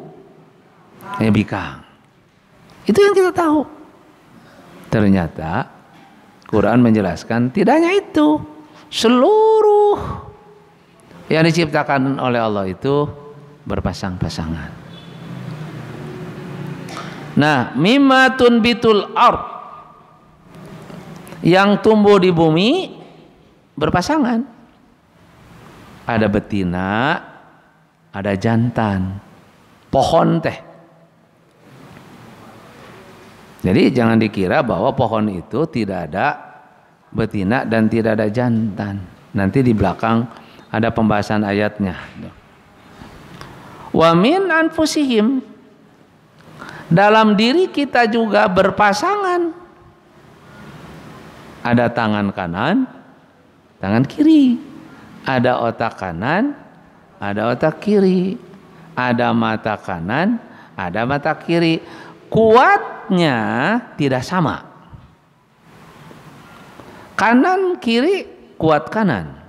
aya bikang. Itu yang kita tahu. Ternyata Quran menjelaskan tidak hanya itu, seluruh yang diciptakan oleh Allah itu berpasang-pasangan. Nah, mimma tunbitul ard, yang tumbuh di bumi berpasangan. Ada betina, ada jantan. Pohon teh. Jadi jangan dikira bahwa pohon itu tidak ada betina dan tidak ada jantan. Nanti di belakang ada pembahasan ayatnya. Wa min anfusihim, dalam diri kita juga berpasangan. Ada tangan kanan, tangan kiri. Ada otak kanan, ada otak kiri. Ada mata kanan, ada mata kiri. kuatnya tidak sama. Kanan kiri kuat kanan.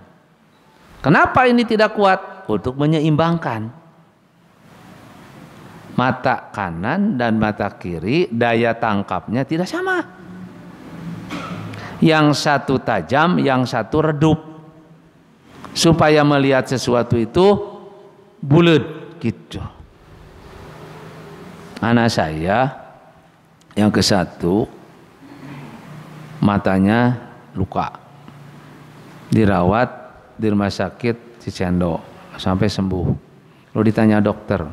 Kenapa ini tidak kuat? Untuk menyeimbangkan. Mata kanan dan mata kiri daya tangkapnya tidak sama. Yang satu tajam, yang satu redup. Supaya melihat sesuatu itu bulat gitu. Anak saya yang ke satu matanya luka, dirawat di rumah sakit Cicendo sampai sembuh. Lalu ditanya dokter,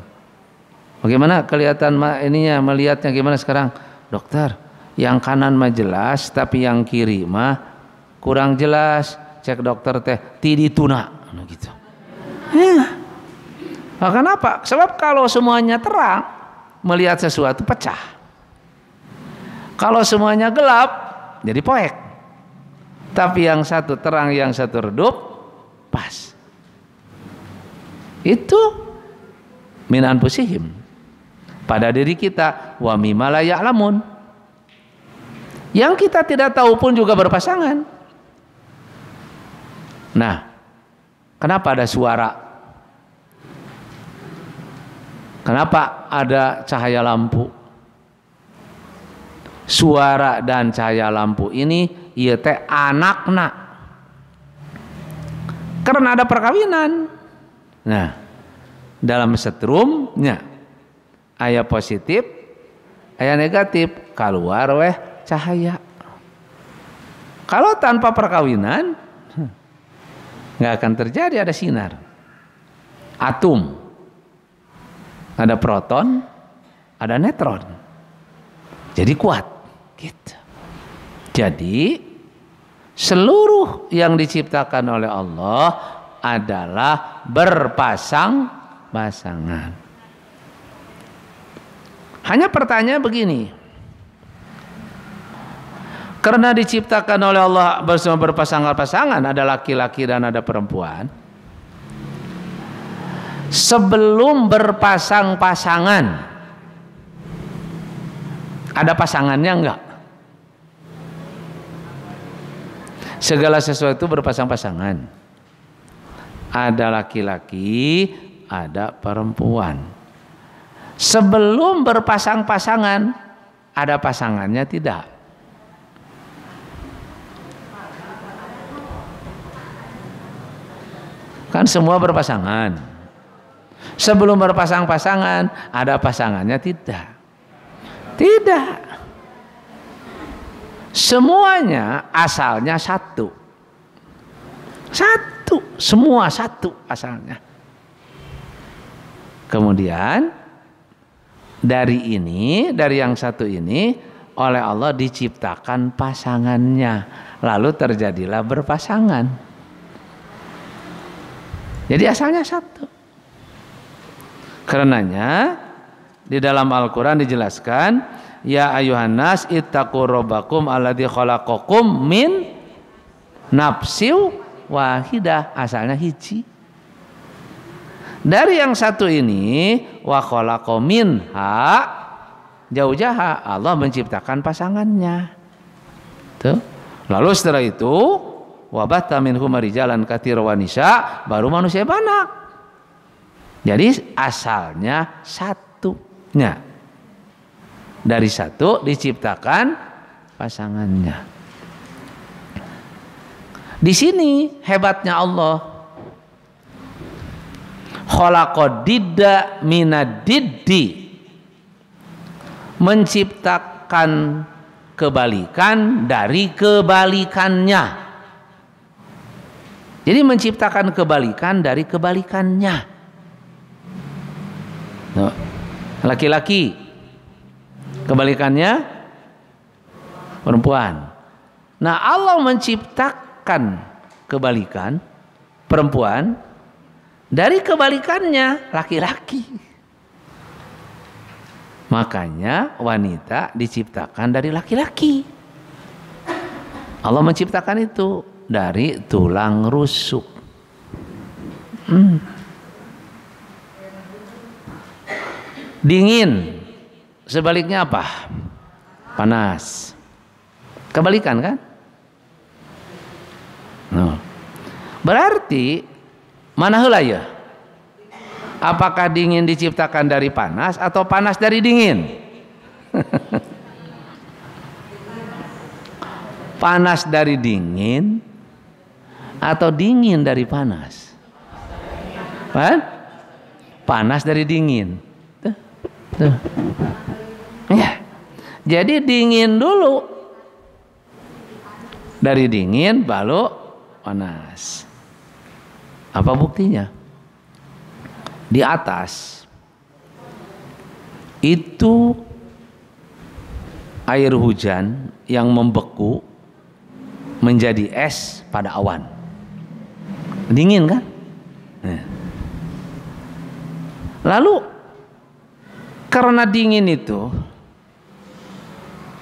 bagaimana kelihatan ininya, melihatnya gimana sekarang? Dokter, yang kanan mah jelas, tapi yang kiri mah kurang jelas. Cek dokter teh tidituna gitu. Nah, kenapa? Sebab kalau semuanya terang, melihat sesuatu pecah. Kalau semuanya gelap, jadi poek. Tapi yang satu terang, yang satu redup, pas. Itu min anfusihim, pada diri kita, wa mimma la ya'lamun. Yang kita tidak tahu pun juga berpasangan. Nah, kenapa ada suara? Kenapa ada cahaya lampu? Suara dan cahaya lampu ini ieu teh anakna. Karena ada perkawinan. Nah, dalam setrumnya aya positif, aya negatif, keluar weh cahaya. Kalau tanpa perkawinan nggak akan terjadi ada sinar. Atom, ada proton, ada neutron. Jadi kuat. Gitu. Jadi seluruh yang diciptakan oleh Allah adalah berpasang-pasangan. Hanya pertanyaan begini. Karena diciptakan oleh Allah bersama berpasang-pasangan, ada laki-laki dan ada perempuan. Sebelum berpasang-pasangan, ada pasangannya enggak? Segala sesuatu berpasang-pasangan. Ada laki-laki, ada perempuan. Sebelum berpasang-pasangan, ada pasangannya tidak? Kan semua berpasangan. Sebelum berpasang-pasangan, ada pasangannya tidak? Tidak. Semuanya asalnya satu. Satu, semua satu asalnya. Kemudian dari yang satu ini oleh Allah diciptakan pasangannya. Lalu terjadilah berpasangan. Jadi asalnya satu. Karenanya di dalam Al-Quran dijelaskan, ya ayuhan nas ittaqu rabbakum alladzi khalaqakum min nafsin wahidah, asalnya hiji. Dari yang satu ini wa khalaqa minha zaujaha, Allah menciptakan pasangannya. Tuh. Lalu setelah itu wa batta minhum rijalan katsiran wa nisa, baru manusia banyak. Jadi asalnya satunya. Dari satu diciptakan pasangannya. Di sini hebatnya Allah. Khalaqadidda minadiddi, menciptakan kebalikan dari kebalikannya. Jadi menciptakan kebalikan dari kebalikannya. Laki-laki, kebalikannya perempuan. Nah, Allah menciptakan kebalikan perempuan dari kebalikannya laki-laki. Makanya wanita diciptakan dari laki-laki. Allah menciptakan itu dari tulang rusuk. Dingin sebaliknya apa? Panas. Kebalikan kan? Berarti mana heula ya? Apakah dingin diciptakan dari panas atau panas dari dingin? Panas dari dingin atau dingin dari panas? Kan? Panas dari dingin. Tuh. Ya. Jadi dingin dulu. Dari dingin baru panas. Apa buktinya? Di atas itu air hujan yang membeku menjadi es pada awan. Dingin kan? Lalu karena dingin itu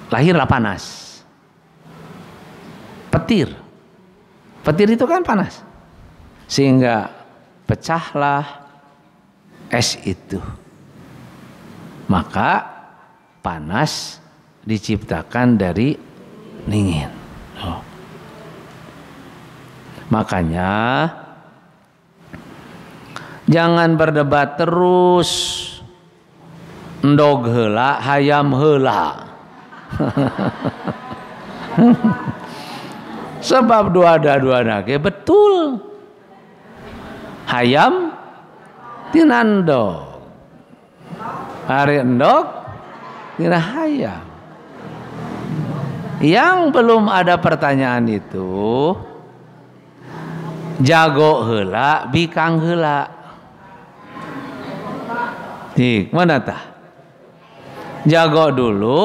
lahirlah panas. Petir itu kan panas, sehingga pecahlah es itu. Maka panas diciptakan dari dingin. Makanya jangan berdebat terus, endog heula hayam heula. Sebab dua-dua ge betul. Hayam tina endog. Ari endog tina hayam. Yang belum ada pertanyaan itu, jago heula bikang heula. Dik, mana tah? Jago dulu,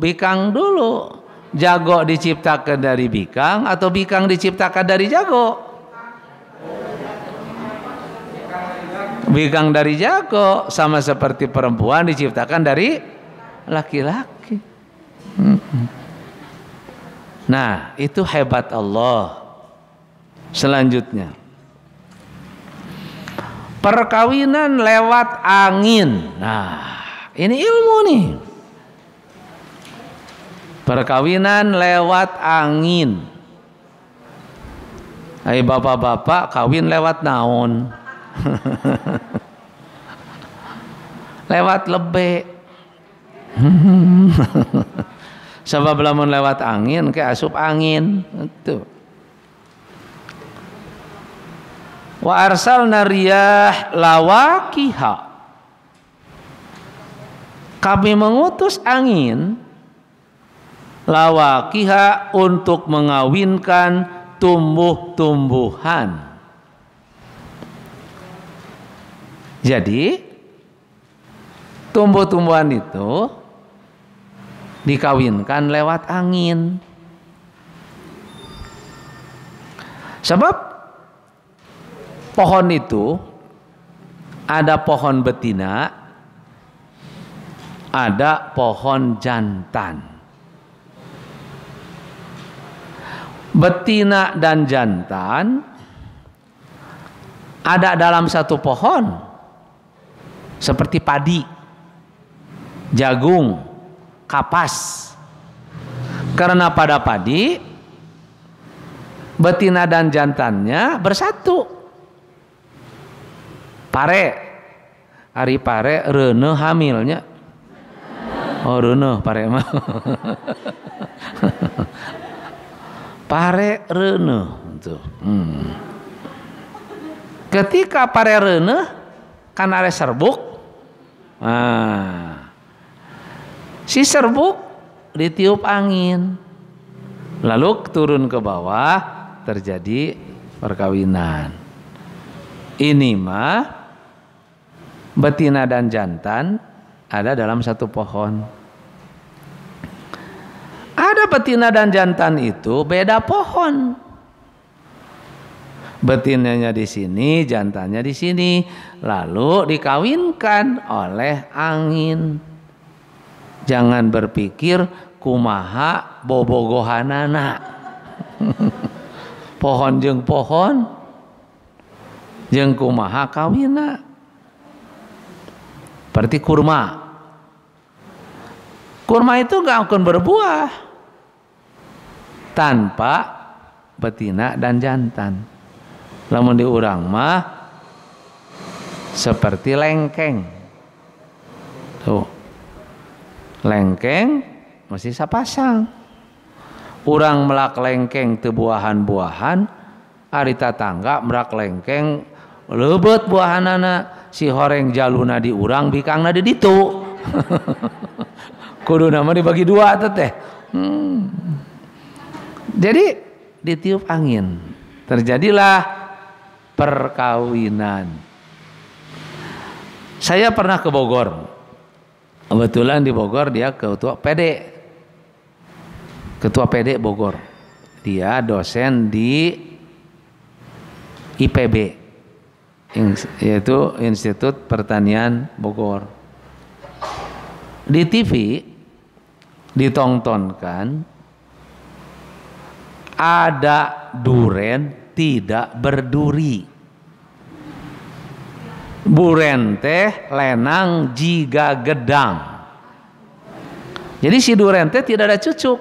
bikang dulu. Jago diciptakan dari bikang atau bikang diciptakan dari jago? Bikang dari jago, sama seperti perempuan diciptakan dari laki-laki. Nah, itu hebat Allah. Selanjutnya, perkawinan lewat angin. Nah, ini ilmu nih. Perkawinan lewat angin. Hai bapak-bapak, kawin lewat naon? Lewat lebe. Sebab lamun lewat angin ke asup angin itu. Wa arsalna riyah lawaqiha. Kami mengutus angin lawaqiha untuk mengawinkan tumbuh-tumbuhan. Jadi tumbuh-tumbuhan itu dikawinkan lewat angin. Sebab pohon itu ada pohon betina, ada pohon jantan. Betina dan jantan ada dalam satu pohon, seperti padi, jagung, kapas. Karena pada padi betina dan jantannya bersatu. Pare, hari pare reuneuh hamilnya. Oh reuneuh pare mah. Pare reuneuh tuh. Ketika pare reuneuh kan are serbuk. Nah, si serbuk ditiup angin, lalu turun ke bawah, terjadi perkawinan. Ini mah betina dan jantan ada dalam satu pohon. Ada betina dan jantan itu beda pohon. Betinanya di sini, jantannya di sini, lalu dikawinkan oleh angin. Jangan berpikir kumaha bobogohanana. Pohon jeung pohon jeung kumaha kawina. Berarti kurma. Kurma itu gak akan berbuah tanpa betina dan jantan. Lamun di urang mah seperti lengkeng. Tuh. Lengkeng masih sapasang. Urang melak lengkeng teu buahan-buahan, ari tatangga merak lengkeng leubet buahanana, si horeng jaluna di urang bikangna di ditu. Kudu nama dibagi dua teh. Jadi ditiup angin, terjadilah perkawinan. Saya pernah ke Bogor. Kebetulan di Bogor dia ketua PD. Ketua PD Bogor. Dia dosen di IPB, yaitu Institut Pertanian Bogor. Di TV ditontonkan ada duren tidak berduri. Buren teh lenang jiga gedang. Jadi si duren teh tidak ada cucuk,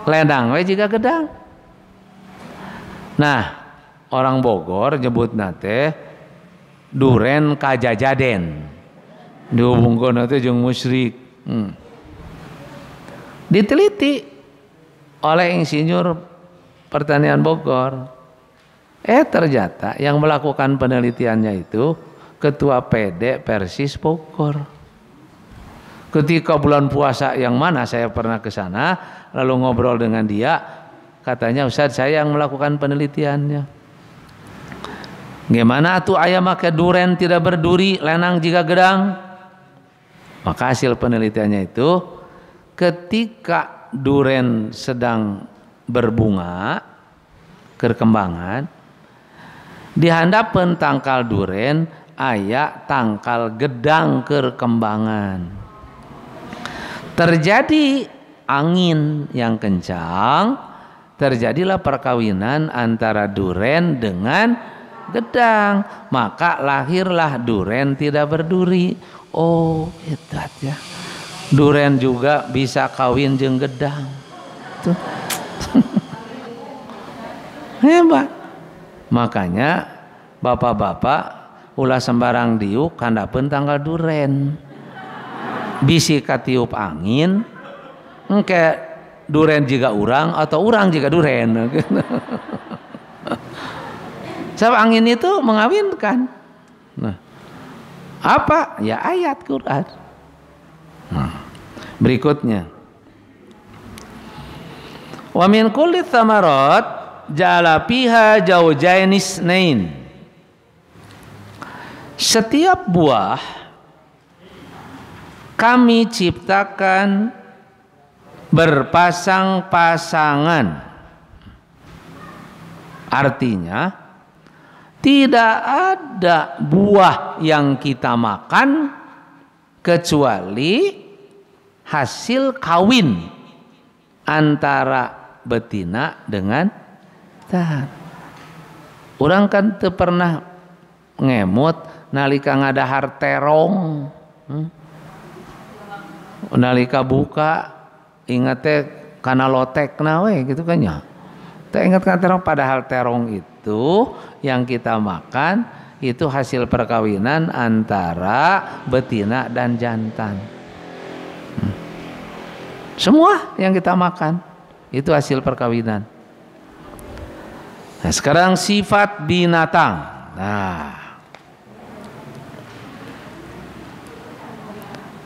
lenang we jiga gedang. Nah, orang Bogor nyebut nate duren kajajaden. Dihubungkan nate jeung musyrik. Diteliti oleh insinyur pertanian Bogor. Ternyata yang melakukan penelitiannya itu ketua PD Persis Bogor. Ketika bulan puasa yang mana saya pernah ke sana, lalu ngobrol dengan dia, katanya Ustaz saya yang melakukan penelitiannya. Gimana tuh ayam make duren tidak berduri, lenang jika gedang? Maka hasil penelitiannya itu ketika duren sedang berbunga kerkembangan, di handapun tangkal duren aya tangkal gedang kerkembangan. Terjadi angin yang kencang, terjadilah perkawinan antara duren dengan gedang, maka lahirlah duren tidak berduri. Oh, itu ya. Duren juga bisa kawin jeung gedang. Tuh. Hebat. Makanya bapak-bapak ulah sembarang diuk handapeun tanggal duren. Bisi katiup angin, engke duren juga urang atau urang juga duren. Sebab angin itu mengawinkan. Nah, apa? Ya ayat Quran. Berikutnya, wa min kulli tsamarat ja'ala fiha zawjayn isnain. Setiap buah kami ciptakan berpasang-pasangan. Artinya tidak ada buah yang kita makan kecuali hasil kawin antara betina dengan jantan. Urang kan teu pernah ngemut nalika ngadahar terong. Nalika buka ingat teh kana lotekna we gitu kan nya. Teh ingat kan terong, padahal terong itu yang kita makan itu hasil perkawinan antara betina dan jantan. Semua yang kita makan itu hasil perkawinan. Nah, sekarang sifat binatang. Nah,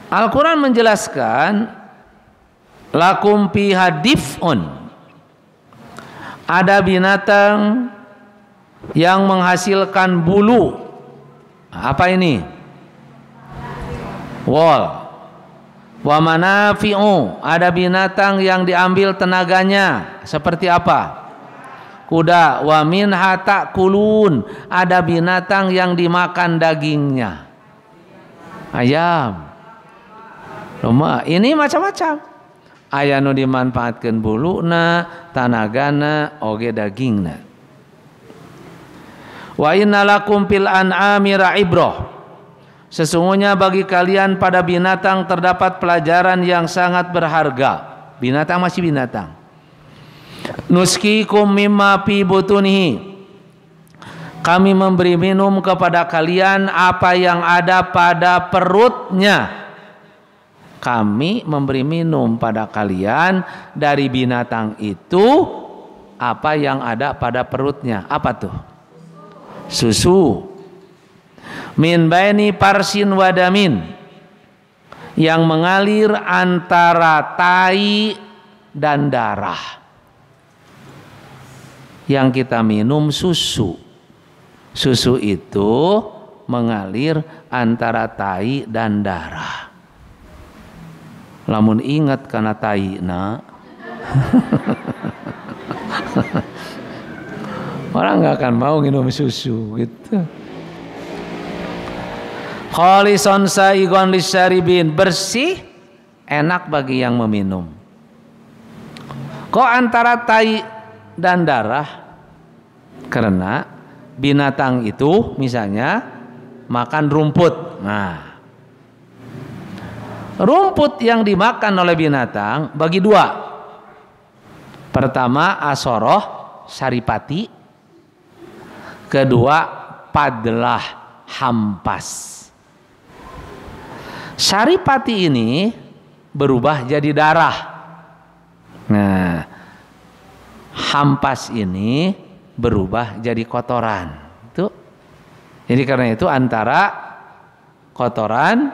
Al-Quran menjelaskan lakum fiha dif'un. Ada binatang yang menghasilkan bulu. Apa ini? Wol. Wa manafi'u. Ada binatang yang diambil tenaganya. Seperti apa? Kuda. Wa minha ta'kulun. Ada binatang yang dimakan dagingnya. Ayam. Luma. Ini macam-macam. Aya nu dimanfaatkeun buluna, tanagana, oge dagingna. Wa inna lakum fil an'ami ra'ibrah. Sesungguhnya bagi kalian pada binatang terdapat pelajaran yang sangat berharga. Binatang masih binatang. Nuskikum mimma fi butunihi. Kami memberi minum kepada kalian apa yang ada pada perutnya. Kami memberi minum pada kalian dari binatang itu apa yang ada pada perutnya. Apa tuh? Susu. Min baini parsin wadamin, yang mengalir antara tai dan darah. Yang kita minum susu. Susu itu mengalir antara tai dan darah. Lamun ingat karena tai na. Orang nggak akan mau minum susu gitu. Khalisan saigon lisyaribin, bersih, enak bagi yang meminum. Kok antara tai dan darah? Karena binatang itu misalnya makan rumput. Nah, rumput yang dimakan oleh binatang bagi dua. Pertama asoroh saripati, kedua padlah hampas. Saripati ini berubah jadi darah. Nah, hampas ini berubah jadi kotoran. Tuh. Jadi karena itu antara kotoran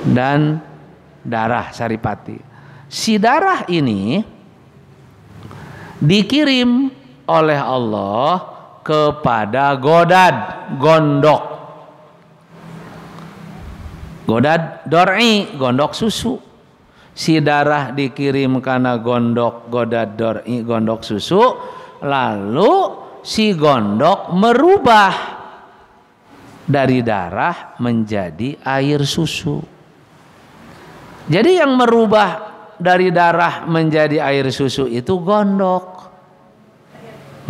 dan darah saripati. Si darah ini dikirim oleh Allah kepada godad, gondok. Godad dor'i, gondok susu. Si darah dikirim karena gondok, godad dor'i, gondok susu. Lalu si gondok merubah dari darah menjadi air susu. Jadi yang merubah dari darah menjadi air susu itu gondok.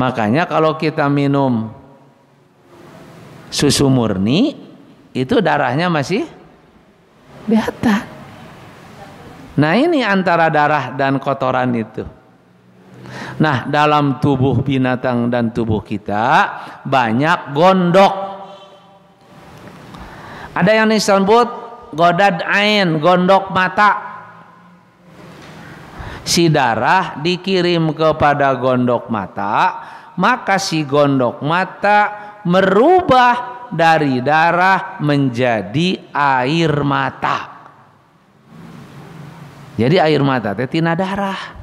Makanya kalau kita minum susu murni, itu darahnya masih kelihatan. Nah, ini antara darah dan kotoran itu. Nah, dalam tubuh binatang dan tubuh kita banyak gondok. Ada yang disebut godad ain, gondok mata. Si darah dikirim kepada gondok mata, maka si gondok mata merubah dari darah menjadi air mata. Jadi air mata teh tina darah.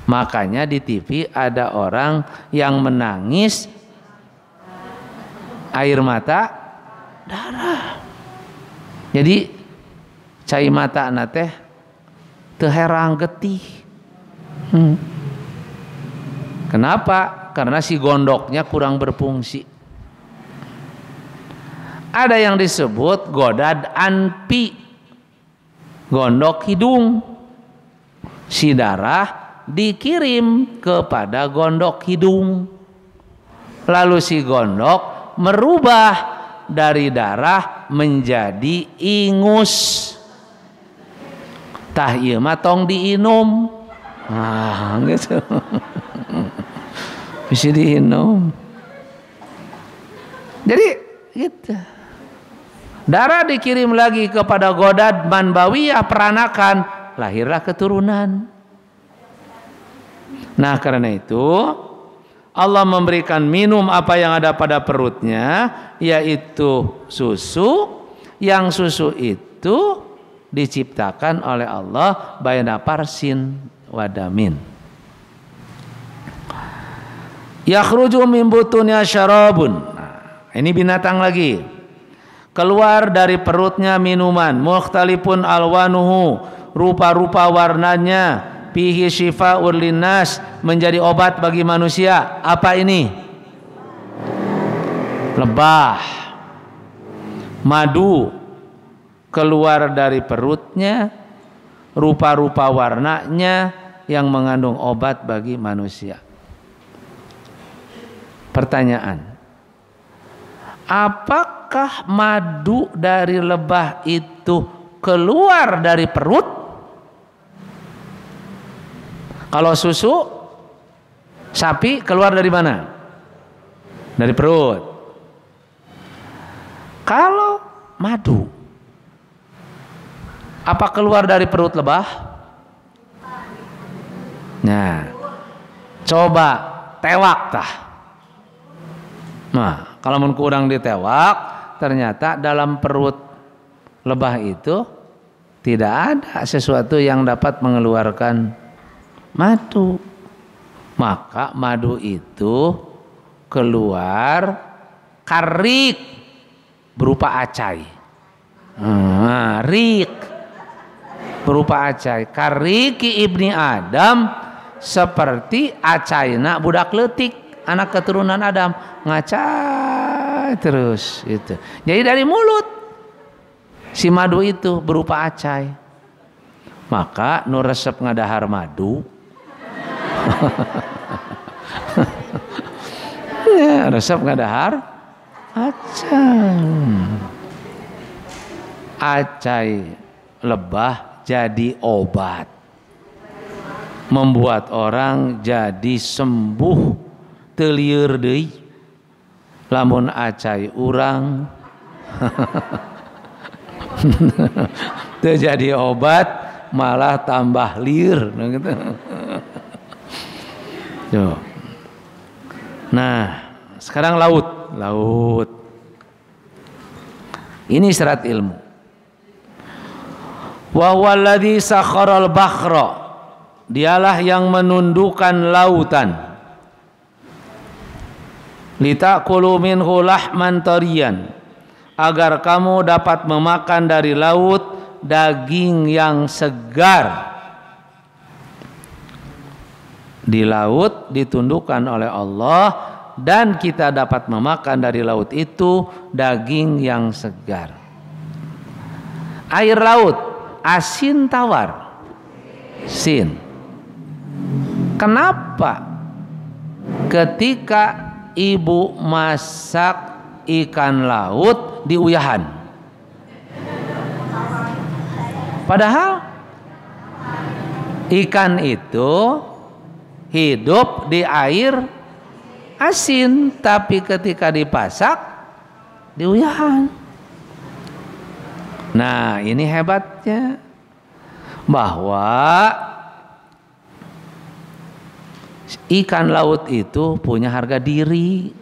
Makanya di TV ada orang yang menangis air mata darah. Jadi cai mata na teh teu herang getih. Kenapa? Karena si gondoknya kurang berfungsi. Ada yang disebut godad anpi, gondok hidung. Si darah dikirim kepada gondok hidung. Lalu si gondok merubah dari darah menjadi ingus. Tah ieu mah tong diinum. Ah, gitu. Bisa diinum. Jadi gitu. Darah dikirim lagi kepada godad manbawiyah, peranakan, lahirlah keturunan. Nah, karena itu Allah memberikan minum apa yang ada pada perutnya, yaitu susu. Yang susu itu diciptakan oleh Allah baina parsin wadamin. Yakhruju min butunya syarabun. Nah, ini binatang lagi. Keluar dari perutnya minuman, mukhtalifun alwanuhu, rupa-rupa warnanya, fihi syifa'un linnas, menjadi obat bagi manusia. Apa ini? Lebah, madu, keluar dari perutnya, rupa-rupa warnanya yang mengandung obat bagi manusia. Pertanyaan, apakah madu dari lebah itu keluar dari perut? Kalau susu sapi keluar dari mana? Dari perut. Kalau madu, apa keluar dari perut lebah? Nah, coba tewak tah. Nah, kalau kurang ditewak, ternyata dalam perut lebah itu tidak ada sesuatu yang dapat mengeluarkan madu. Maka madu itu keluar karik berupa acai. Rik berupa acai. Kariki ibni Adam seperti acaina budak leutik, anak keturunan Adam, ngacai terus itu. Jadi dari mulut si madu itu berupa acai. Maka nu resep ngadahar madu ya, resep ngadahar acai lebah jadi obat, membuat orang jadi sembuh teu lieur deui. Lamun acai urang teu jadi obat malah tambah lieur gitu. Nah, sekarang laut. Ini syarat ilmu. Wa huwallazi sakharal bahra, dialah yang menundukkan lautan. Litakulu minhu lahman tariyan, agar kamu dapat memakan dari laut daging yang segar. Di laut ditundukkan oleh Allah dan kita dapat memakan dari laut itu daging yang segar. Air laut asin tawar. Sin. Kenapa ketika ibu masak ikan laut diuyahan? Padahal ikan itu hidup di air asin, tapi ketika dipasak diuyahan. Nah, ini hebatnya bahwa ikan laut itu punya harga diri,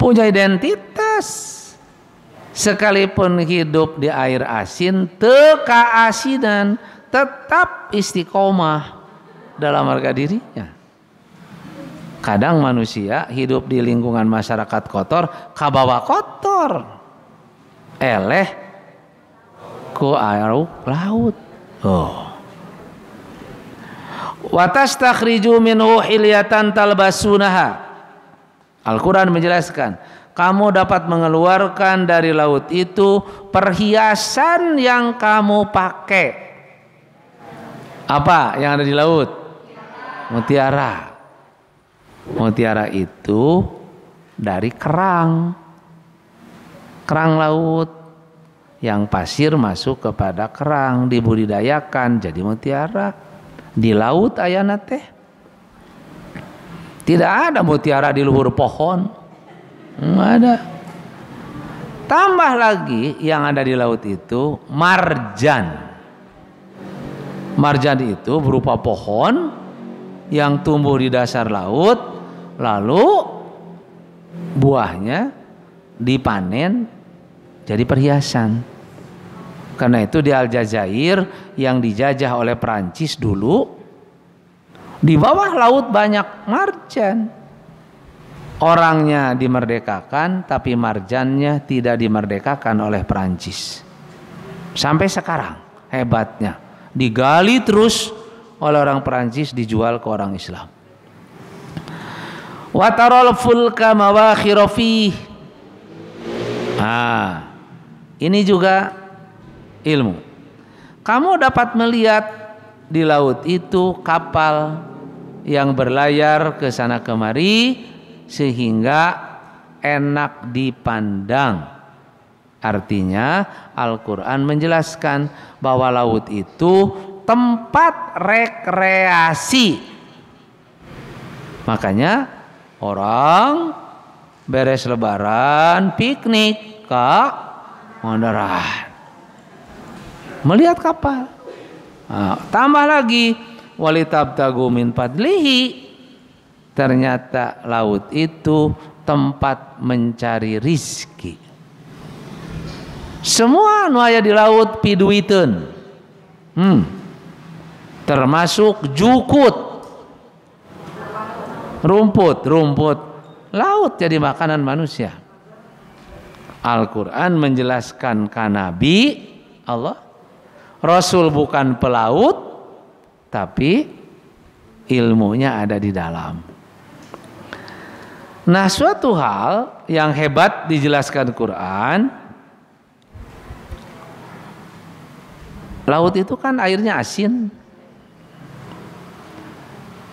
punya identitas. Sekalipun hidup di air asin, teu kaasinan, tetap istiqomah dalam harga dirinya. Kadang manusia hidup di lingkungan masyarakat kotor, kabawa kotor, eleh ku air laut. Wa tastakhriju minhu hilyatan talbasunaha. Al-Quran menjelaskan, kamu dapat mengeluarkan dari laut itu perhiasan yang kamu pakai. Apa yang ada di laut? Mutiara. Mutiara itu dari kerang laut yang pasir masuk kepada kerang, dibudidayakan jadi mutiara. Di laut ayana teh tidak ada mutiara di luhur pohon, nggak ada. Tambah lagi yang ada di laut itu marjan. Marjan itu berupa pohon yang tumbuh di dasar laut, lalu buahnya dipanen jadi perhiasan. Karena itu di Aljazair yang dijajah oleh Perancis dulu, di bawah laut banyak marjan. Orangnya dimerdekakan, tapi marjannya tidak dimerdekakan oleh Perancis. Sampai sekarang hebatnya. Digali terus oleh orang Perancis, dijual ke orang Islam. Wa taral fulka mawakhira fih. Ini juga ilmu. Kamu dapat melihat di laut itu kapal yang berlayar ke sana kemari sehingga enak dipandang. Artinya Al-Quran menjelaskan bahwa laut itu tempat rekreasi. Makanya orang beres lebaran piknik ke Mondoran, melihat kapal. Tambah lagi walitabtagu min fadlihi, ternyata laut itu tempat mencari rizki. Semua nu aya di laut piduiteun, termasuk jukut, rumput laut jadi makanan manusia. Al-Quran menjelaskan ka Nabi Allah, Rasul bukan pelaut, tapi ilmunya ada di dalam. Nah, suatu hal yang hebat dijelaskan Quran, laut itu kan airnya asin.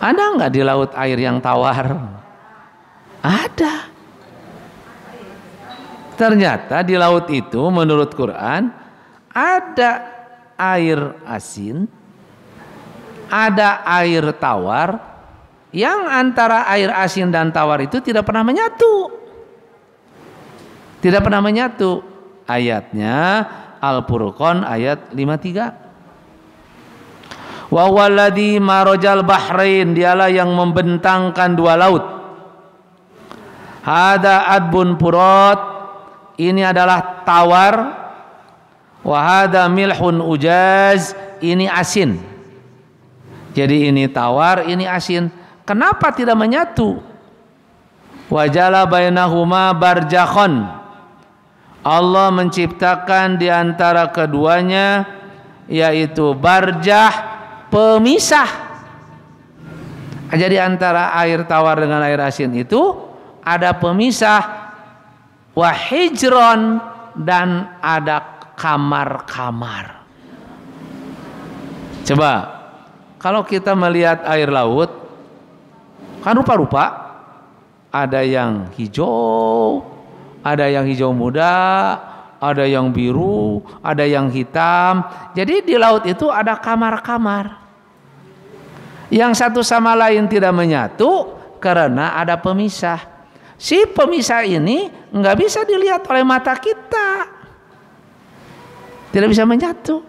Ada nggak di laut air yang tawar? Ada. Ternyata di laut itu menurut Quran ada air asin, ada air tawar, yang antara air asin dan tawar itu tidak pernah menyatu. Tidak pernah menyatu. Ayatnya Al-Furqan ayat 53. Wa huwallazi marajal bahrain, dialah yang membentangkan dua laut. Hada adbun furat, ini adalah tawar. Wa hada milhun ujaz, ini asin. Jadi ini tawar, ini asin. Kenapa tidak menyatu? Wajala bainahuma barjakhon, Allah menciptakan di antara keduanya yaitu barjah, pemisah. Jadi antara air tawar dengan air asin itu ada pemisah. Wahijron, dan ada kamar-kamar. Coba kalau kita melihat air laut kan rupa-rupa, ada yang hijau, ada yang hijau muda, ada yang biru, ada yang hitam. Jadi di laut itu ada kamar-kamar yang satu sama lain tidak menyatu karena ada pemisah. Si pemisah ini nggak bisa dilihat oleh mata kita, tidak bisa menyatu.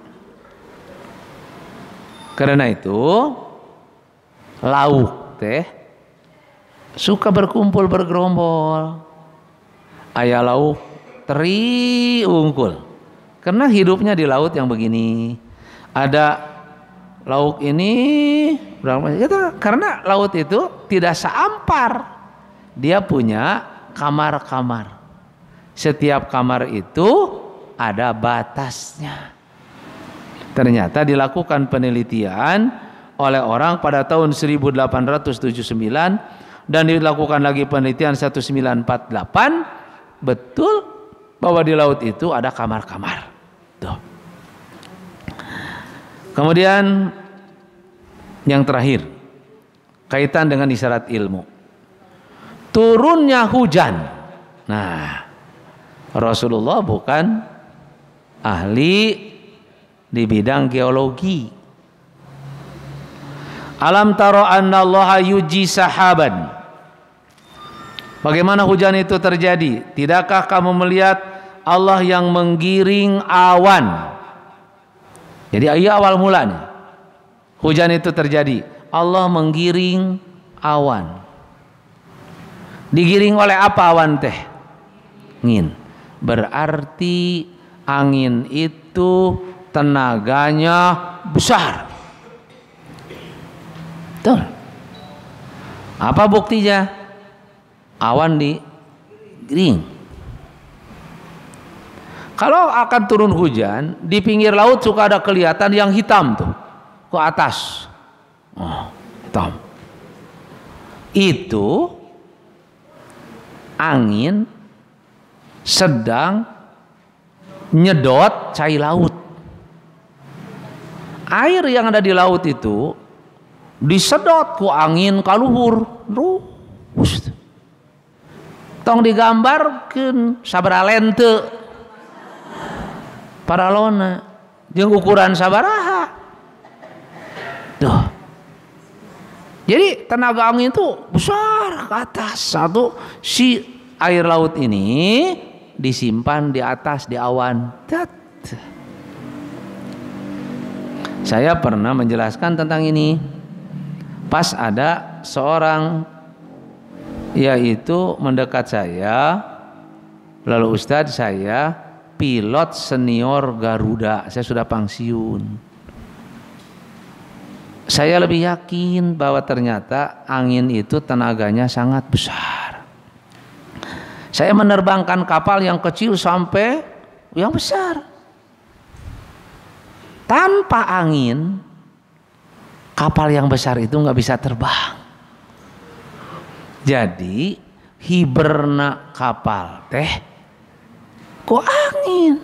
Karena itu lauk teh suka berkumpul bergerombol. Aya lauk teri unggul karena hidupnya di laut yang begini. Ada lauk ini karena laut itu tidak seampar. Dia punya kamar-kamar. Setiap kamar itu ada batasnya. Ternyata dilakukan penelitian oleh orang pada tahun 1879 dan dilakukan lagi penelitian 1948, betul bahwa di laut itu ada kamar-kamar. Tuh. Kemudian yang terakhir, kaitan dengan isyarat ilmu. Turunnya hujan. Nah, Rasulullah bukan ahli di bidang geologi. Alam taro anna Allah yuji sahaban. Bagaimana hujan itu terjadi? Tidakkah kamu melihat Allah yang menggiring awan? Jadi ayat awal mulanya hujan itu terjadi. Allah menggiring awan. Digiring oleh apa awan teh? Angin. Berarti angin itu tenaganya besar. Betul. Apa buktinya? Awan digiring. Kalau akan turun hujan, di pinggir laut suka ada kelihatan yang hitam tuh ke atas. Oh, hitam. Itu angin sedang nyedot cai laut. Air yang ada di laut itu disedot ku angin kaluhur. tong digambarkeun sabaraha lente paralona jeung ukuran sabaraha. Tuh. Jadi tenaga angin itu besar ke atas. Satu, si air laut ini disimpan di atas di awan. Saya pernah menjelaskan tentang ini. Pas ada seorang yaitu mendekat saya, lalu Ustadz, saya pilot senior Garuda, saya sudah pensiun. Saya lebih yakin bahwa ternyata angin itu tenaganya sangat besar. Saya menerbangkan kapal yang kecil sampai yang besar. Tanpa angin, kapal yang besar itu nggak bisa terbang. Jadi hiberna kapal teh kok angin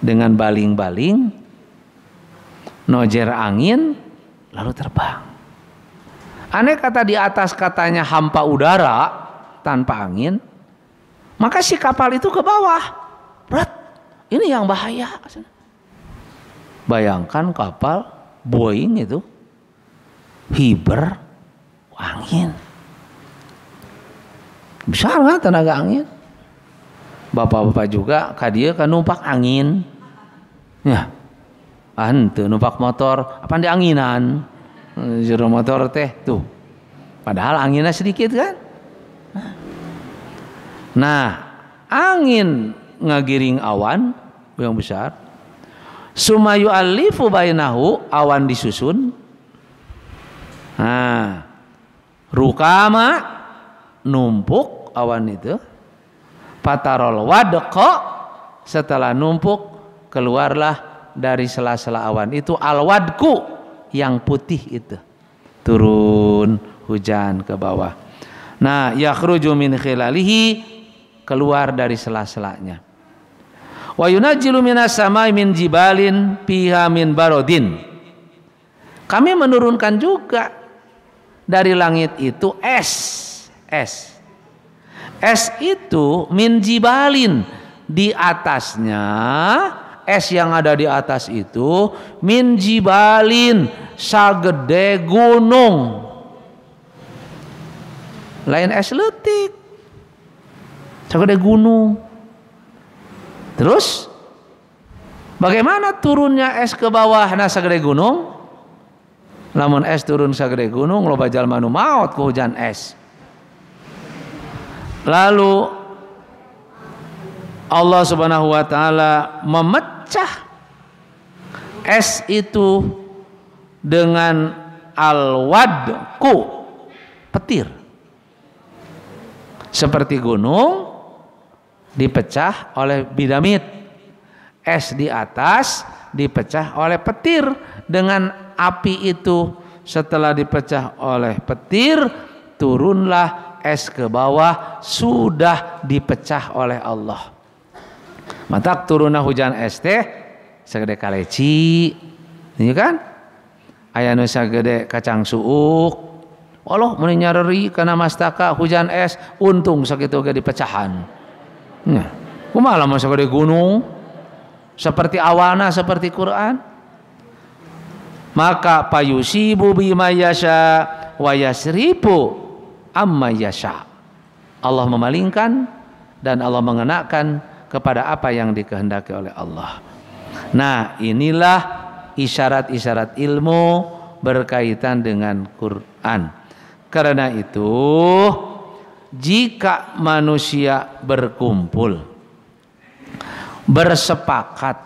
dengan baling-baling nojer angin lalu terbang. Aneh kata di atas katanya hampa udara tanpa angin, maka si kapal itu ke bawah. Berat. Ini yang bahaya. Bayangkan kapal Boeing itu hiber angin. Besar kan tenaga angin? Bapak-bapak juga kadia kan numpak angin. Ya. Ante numpak motor apa di anginan jero motor teh tuh padahal anginnya sedikit kan. Nah angin ngagiring awan yang besar, sumayu alifu bainahu, awan disusun. Nah rukama numpuk awan itu, patarol wadqa, setelah numpuk keluarlah dari sela-sela awan itu alwadku, yang putih itu, turun hujan ke bawah. Nah yakhruju min khilalihi, keluar dari sela-selanya. Wa yunazzilu minas samai min jibalin fiha min barodin, kami menurunkan juga dari langit itu es itu min jibalin, di atasnya es yang ada di atas itu min jibalin, sagede gunung. Lain es leutik, sagede gunung. Terus bagaimana turunnya es ke bawah na sagede gunung? Lamun es turun sagede gunung, loba jalma nu maot ku hujan es. Lalu Allah Subhanahu wa taala memecah es itu dengan alwadku, petir. Seperti gunung dipecah oleh bidamit, es di atas dipecah oleh petir dengan api itu. Setelah dipecah oleh petir, turunlah es ke bawah, sudah dipecah oleh Allah. Matak turunna hujan es teh sagede kaleci, iya kan? Aya nu sagede kacang suuk. Allah mun nyareri kana mastaka hujan es, untung sakitu ge dipecahan. Nah, kumaha lamun sagede gunung seperti awana seperti Quran? Maka payusibu bima yasha wa yasrifu amma yasha. Allah memalingkan dan Allah mengenakan kepada apa yang dikehendaki oleh Allah. Nah inilah isyarat-isyarat ilmu berkaitan dengan Quran. Karena itu jika manusia berkumpul bersepakat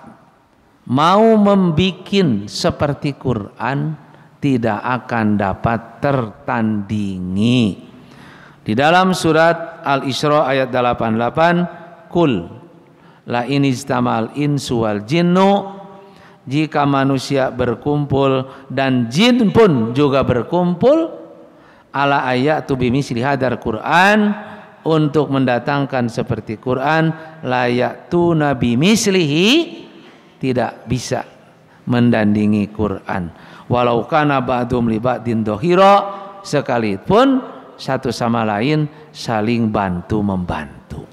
mau membikin seperti Quran, tidak akan dapat tertandingi. Di dalam surat Al-Isra ayat 88, kul la in istamal insu wal jinnu, jika manusia berkumpul dan jin pun juga berkumpul, ala ayatu bimisli hadar Quran, untuk mendatangkan seperti Quran, layatu nabi mislihi, tidak bisa mendandingi Quran. Walau kana ba'dum li ba'din dohiro, sekalipun satu sama lain saling bantu membantu.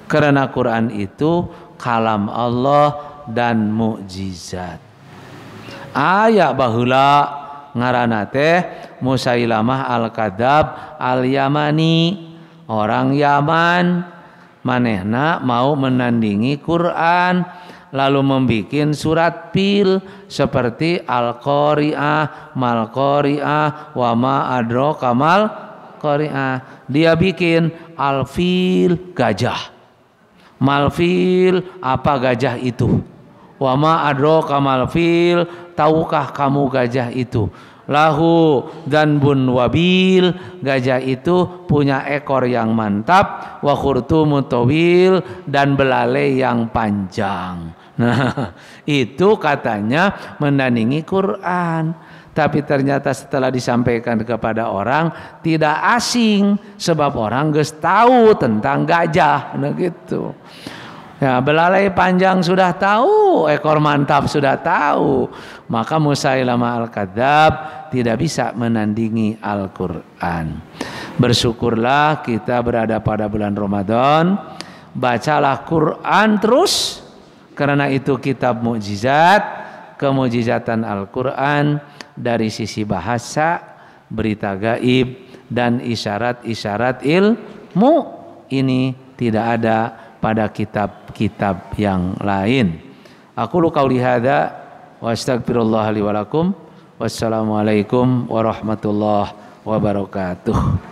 Karena Quran itu kalam Allah dan mukjizat. Aya baheula ngaranna teh Musailamah al-Kadzab al-Yamani, orang Yaman. Manehna mau menandingi Quran, lalu membikin surat fil seperti Al-Qari'ah, Mal-Qari'ah, wa ma adraka mal Qari'ah. Dia bikin al-fil gajah. Mal-fil apa gajah itu? Wa ma adraka mal fil, tahukah kamu gajah itu? Lahu danbun wabil, gajah itu punya ekor yang mantap, wa khurtumu tawil, dan belalai yang panjang. Nah, itu katanya menandingi Quran. Tapi ternyata setelah disampaikan kepada orang tidak asing, sebab orang geus tahu tentang gajah. Nah gitu. Ya, belalai panjang sudah tahu, ekor mantap sudah tahu. Maka Musailamah al-Kadzab tidak bisa menandingi Al-Quran. Bersyukurlah kita berada pada bulan Ramadan. Bacalah Quran terus, karena itu kitab mukjizat. Kemukjizatan Al-Quran dari sisi bahasa, berita gaib, dan isyarat-isyarat ilmu ini tidak ada pada kitab-kitab yang lain. Aku qauli hadza wa astaghfirullah li wa lakum. Wassalamualaikum warahmatullahi wabarakatuh.